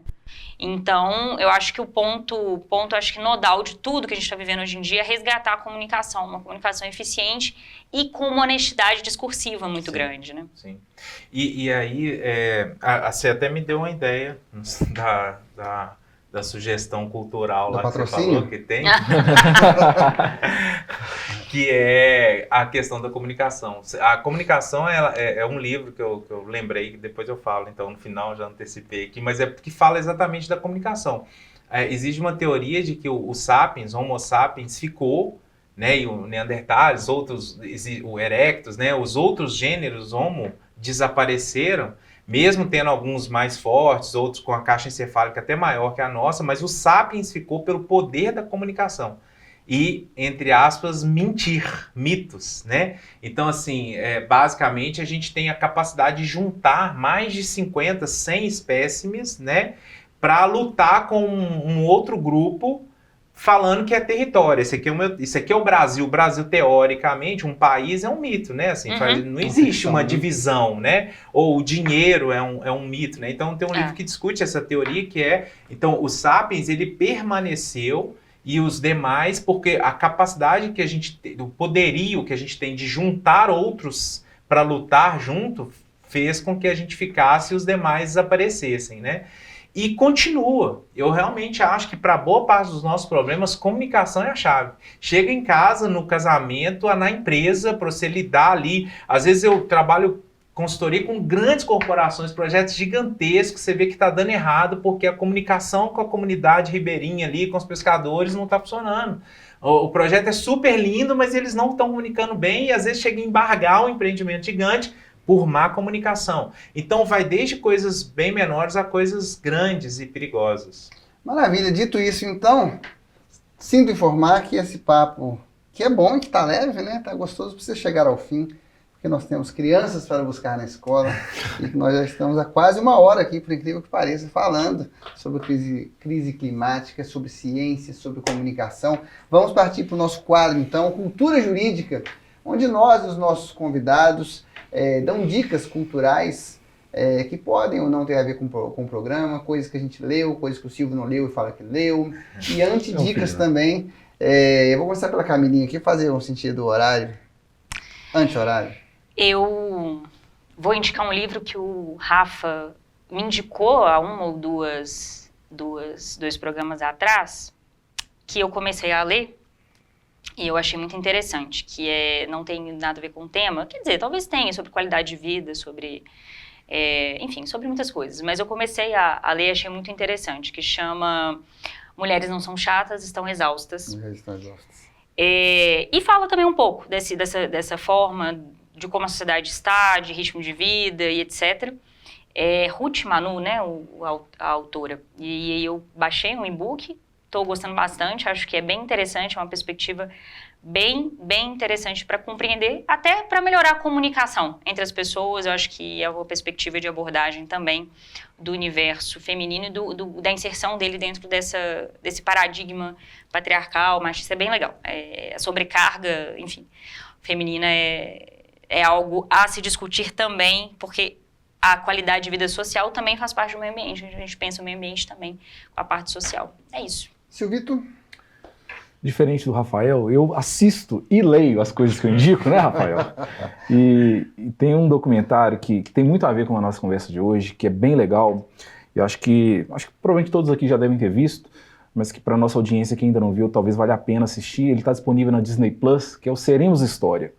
Então, eu acho que o ponto acho que nodal de tudo que a gente está vivendo hoje em dia é resgatar a comunicação, uma comunicação eficiente e com uma honestidade discursiva muito grande, né? Sim. E aí, você até me deu uma ideia da sugestão cultural lá que você falou que tem, que é a questão da comunicação. A comunicação é um livro que eu lembrei, que depois eu falo, então no final já antecipei aqui, mas é porque fala exatamente da comunicação. Existe uma teoria de que o sapiens, Homo sapiens, ficou, né, e o Neandertais, o Erectus, né, os outros gêneros Homo desapareceram, mesmo tendo alguns mais fortes, outros com a caixa encefálica até maior que a nossa, mas o sapiens ficou pelo poder da comunicação. E, entre aspas, mentir, mitos, né? Então, assim, basicamente a gente tem a capacidade de juntar mais de 50, 100 espécimes, né? Para lutar com um outro grupo falando que é território. Isso aqui é o Brasil. O Brasil, teoricamente, um país é um mito, né? Assim, não existe uma divisão, né? Ou o dinheiro é um mito, né? Então, tem um livro que discute essa teoria que então, o Sapiens, ele permaneceu e os demais, porque a capacidade que a gente tem, o poderio que a gente tem de juntar outros para lutar junto, fez com que a gente ficasse e os demais desaparecessem, né? E continua. Eu realmente acho que para boa parte dos nossos problemas, comunicação é a chave. Chega em casa, no casamento, na empresa, para você lidar ali. Às vezes eu trabalho consultoria com grandes corporações, projetos gigantescos, você vê que está dando errado porque a comunicação com a comunidade ribeirinha ali, com os pescadores, não está funcionando. O projeto é super lindo, mas eles não estão comunicando bem e às vezes chega a embargar um empreendimento gigante por má comunicação. Então vai desde coisas bem menores a coisas grandes e perigosas. Maravilha. Dito isso, então, sinto informar que esse papo, que é bom, que está leve, né? Está gostoso para você chegar ao fim, porque nós temos crianças para buscar na escola e que nós já estamos há quase uma hora aqui, por incrível que pareça, falando sobre crise climática, sobre ciência, sobre comunicação. Vamos partir para o nosso quadro, então, Cultura Jurídica, onde nós e os nossos convidados dão dicas culturais que podem ou não ter a ver com o programa, coisas que a gente leu, coisas que o Silvio não leu e fala que leu, e antidicas também. Eu vou começar pela Camilinha aqui, fazer um sentido horário, anti-horário. Eu vou indicar um livro que o Rafa me indicou há um ou dois programas atrás, que eu comecei a ler e eu achei muito interessante, que não tem nada a ver com o tema, quer dizer, talvez tenha, sobre qualidade de vida, sobre, enfim, sobre muitas coisas, mas eu comecei a ler e achei muito interessante, que chama Mulheres Não São Chatas, Estão Exaustas. Mulheres Estão Exaustas. E fala também um pouco dessa forma de como a sociedade está, de ritmo de vida e etc. Ruth Manu, né, a autora. E eu baixei um e-book estou gostando bastante, acho que é bem interessante, é uma perspectiva bem interessante para compreender, até para melhorar a comunicação entre as pessoas. Eu acho que é uma perspectiva de abordagem também do universo feminino e da inserção dele dentro desse paradigma patriarcal, machista, é bem legal. A sobrecarga, enfim, feminina é algo a se discutir também, porque a qualidade de vida social também faz parte do meio ambiente. A gente pensa o meio ambiente também com a parte social. É isso. Silvito? Diferente do Rafael, eu assisto e leio as coisas que eu indico, né, Rafael? E tem um documentário que tem muito a ver com a nossa conversa de hoje, que é bem legal. Eu acho que provavelmente todos aqui já devem ter visto, mas que para nossa audiência que ainda não viu, talvez valha a pena assistir. Ele está disponível na Disney Plus, que é o Seremos História.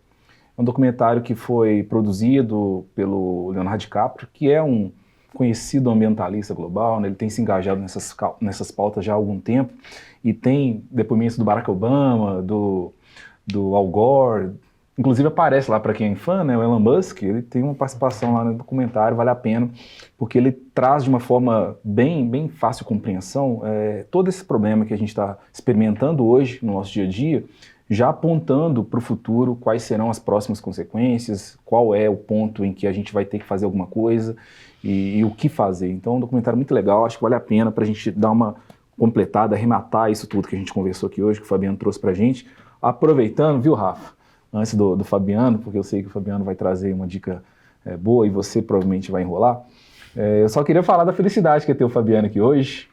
É um documentário que foi produzido pelo Leonardo DiCaprio, que é um conhecido ambientalista global, né? Ele tem se engajado nessas pautas já há algum tempo, e tem depoimentos do Barack Obama, do Al Gore, inclusive aparece lá para quem é fã, né, o Elon Musk. Ele tem uma participação lá no documentário, vale a pena, porque ele traz de uma forma bem fácil de compreensão todo esse problema que a gente está experimentando hoje no nosso dia a dia, já apontando para o futuro quais serão as próximas consequências, qual é o ponto em que a gente vai ter que fazer alguma coisa e o que fazer. Então é um documentário muito legal, acho que vale a pena para a gente dar uma completada, arrematar isso tudo que a gente conversou aqui hoje, que o Fabiano trouxe para a gente. Aproveitando, viu, Rafa, antes do Fabiano, porque eu sei que o Fabiano vai trazer uma dica boa e você provavelmente vai enrolar, eu só queria falar da felicidade que é ter o Fabiano aqui hoje,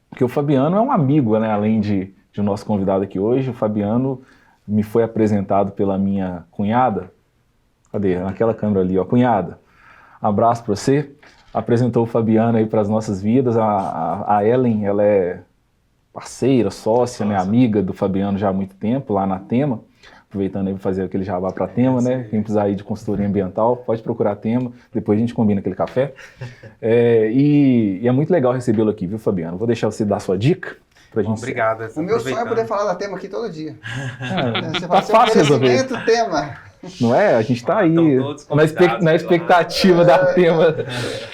porque o Fabiano é um amigo, né, além de o nosso convidado aqui hoje. O Fabiano me foi apresentado pela minha cunhada. Cadê? Naquela câmera ali, ó. Cunhada, abraço para você. Apresentou o Fabiano aí para as nossas vidas. A Ellen, ela é parceira, sócia, né, amiga do Fabiano já há muito tempo, lá na Tema. Aproveitando aí para fazer aquele jabá para a Tema, né? Quem precisar aí de consultoria ambiental, pode procurar a Tema. Depois a gente combina aquele café. E é muito legal recebê-lo aqui, viu, Fabiano? Vou deixar você dar a sua dica. Bom, obrigado. O meu sonho é poder falar da Tema aqui todo dia. Você tá fácil resolver. Tema. Não é? A gente está aí na expectativa da Tema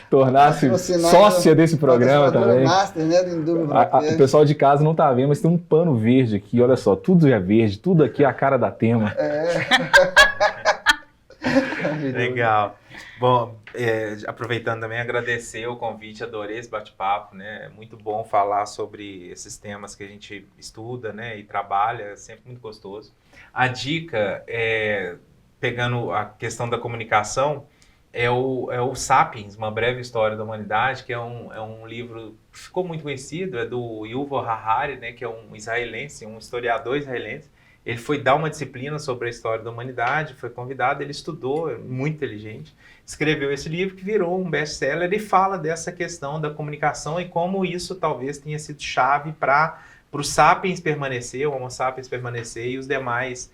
tornar-se sócia desse programa também. Master, né, do o pessoal de casa não está vendo, mas tem um pano verde aqui. Olha só, tudo é verde, tudo aqui é a cara da Tema. Legal. Bom, aproveitando também, agradecer o convite, adorei esse bate-papo, né? É muito bom falar sobre esses temas que a gente estuda, né, e trabalha, é sempre muito gostoso. A dica, pegando a questão da comunicação, é o Sapiens, Uma Breve História da Humanidade, que é um livro que ficou muito conhecido, é do Yuval Harari, né, que é um israelense, um historiador israelense. Ele foi dar uma disciplina sobre a história da humanidade, foi convidado, ele estudou, é muito inteligente, escreveu esse livro que virou um best-seller e fala dessa questão da comunicação e como isso talvez tenha sido chave para o Sapiens permanecer, o Homo Sapiens permanecer e os demais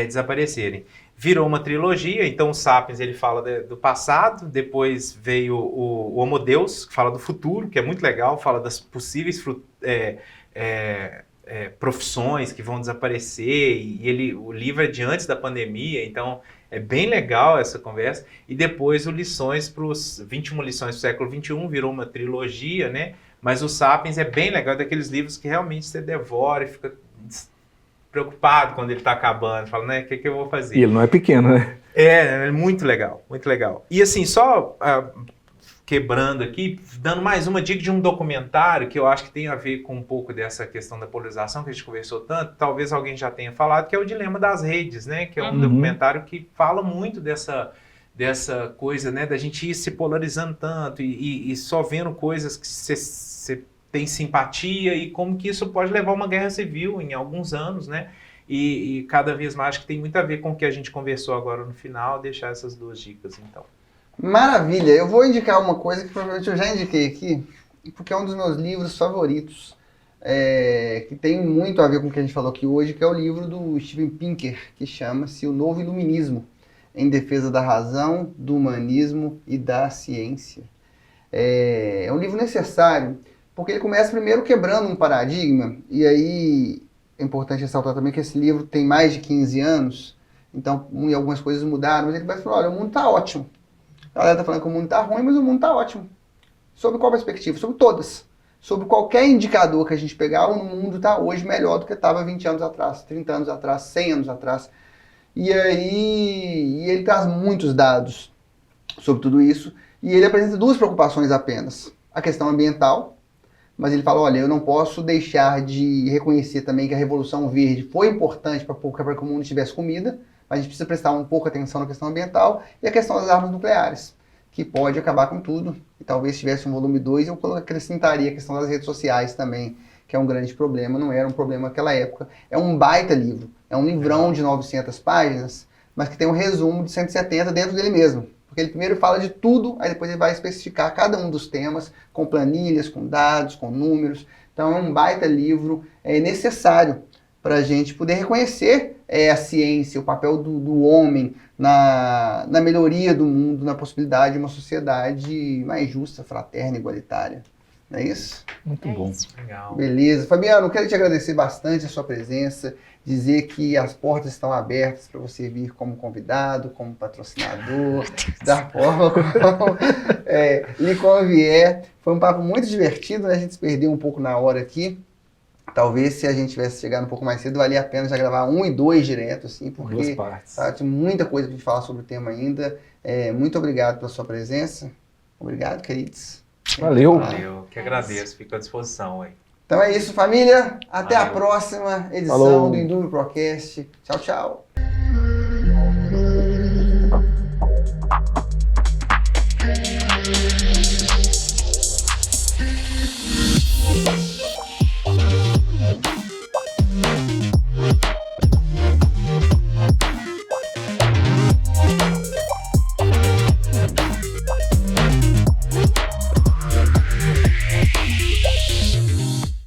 desaparecerem. Virou uma trilogia, então o Sapiens ele fala do passado, depois veio o Homo Deus, que fala do futuro, que é muito legal, fala das possíveis profissões que vão desaparecer, e o livro é de antes da pandemia, então é bem legal essa conversa. E depois o Lições para os 21 lições do século XXI, virou uma trilogia, né? Mas o Sapiens é bem legal, daqueles livros que realmente você devora e fica preocupado quando ele está acabando, fala, né, o que eu vou fazer? E ele não é pequeno, né? É muito legal, muito legal. E assim, só quebrando aqui, dando mais uma dica de um documentário que eu acho que tem a ver com um pouco dessa questão da polarização que a gente conversou tanto, talvez alguém já tenha falado, que é o Dilema das Redes, né? Que é um documentário que fala muito dessa coisa, né? Da gente ir se polarizando tanto e só vendo coisas que você tem simpatia e como que isso pode levar a uma guerra civil em alguns anos, né? E cada vez mais, acho que tem muito a ver com o que a gente conversou agora no final, deixar essas duas dicas, então. Maravilha, eu vou indicar uma coisa que provavelmente eu já indiquei aqui, porque é um dos meus livros favoritos, que tem muito a ver com o que a gente falou aqui hoje, que é o livro do Steven Pinker, que chama-se O Novo Iluminismo, em defesa da razão, do humanismo e da ciência. É um livro necessário, porque ele começa primeiro quebrando um paradigma, e aí é importante ressaltar também que esse livro tem mais de 15 anos, então algumas coisas mudaram, mas ele vai falar, olha, o mundo está ótimo. A galera está falando que o mundo está ruim, mas o mundo está ótimo. Sob qual perspectiva? Sobre todas. sobre qualquer indicador que a gente pegar, o mundo está hoje melhor do que estava 20 anos atrás, 30 anos atrás, 100 anos atrás. E aí ele traz muitos dados sobre tudo isso, e ele apresenta duas preocupações apenas. A questão ambiental, mas ele fala, olha, eu não posso deixar de reconhecer também que a Revolução Verde foi importante para que o mundo tivesse comida, mas a gente precisa prestar um pouco atenção na questão ambiental e a questão das armas nucleares, que pode acabar com tudo. E talvez se tivesse um volume 2, eu acrescentaria a questão das redes sociais também, que é um grande problema, não era um problema naquela época. É um baita livro, é um livrão de 900 páginas, mas que tem um resumo de 170 dentro dele mesmo. Porque ele primeiro fala de tudo, aí depois ele vai especificar cada um dos temas, com planilhas, com dados, com números. Então é um baita livro, é necessário para a gente poder reconhecer a ciência, o papel do homem na melhoria do mundo, na possibilidade de uma sociedade mais justa, fraterna, igualitária. Não é isso? Muito bom. Isso. Legal. Beleza. Fabiano, quero te agradecer bastante a sua presença, dizer que as portas estão abertas para você vir como convidado, como patrocinador, da forma como lhe convier. Foi um papo muito divertido, né? A gente se perdeu um pouco na hora aqui. Talvez se a gente tivesse chegado um pouco mais cedo, valia a pena já gravar 1 e 2 direto, assim, porque Duas partes. tem muita coisa para a gente falar sobre o tema ainda. Muito obrigado pela sua presença. Obrigado, queridos. Valeu. Valeu, que agradeço, fico à disposição aí. Então é isso, família. Até a Valeu. próxima edição Falou. do Indúbio Procast. Tchau, tchau.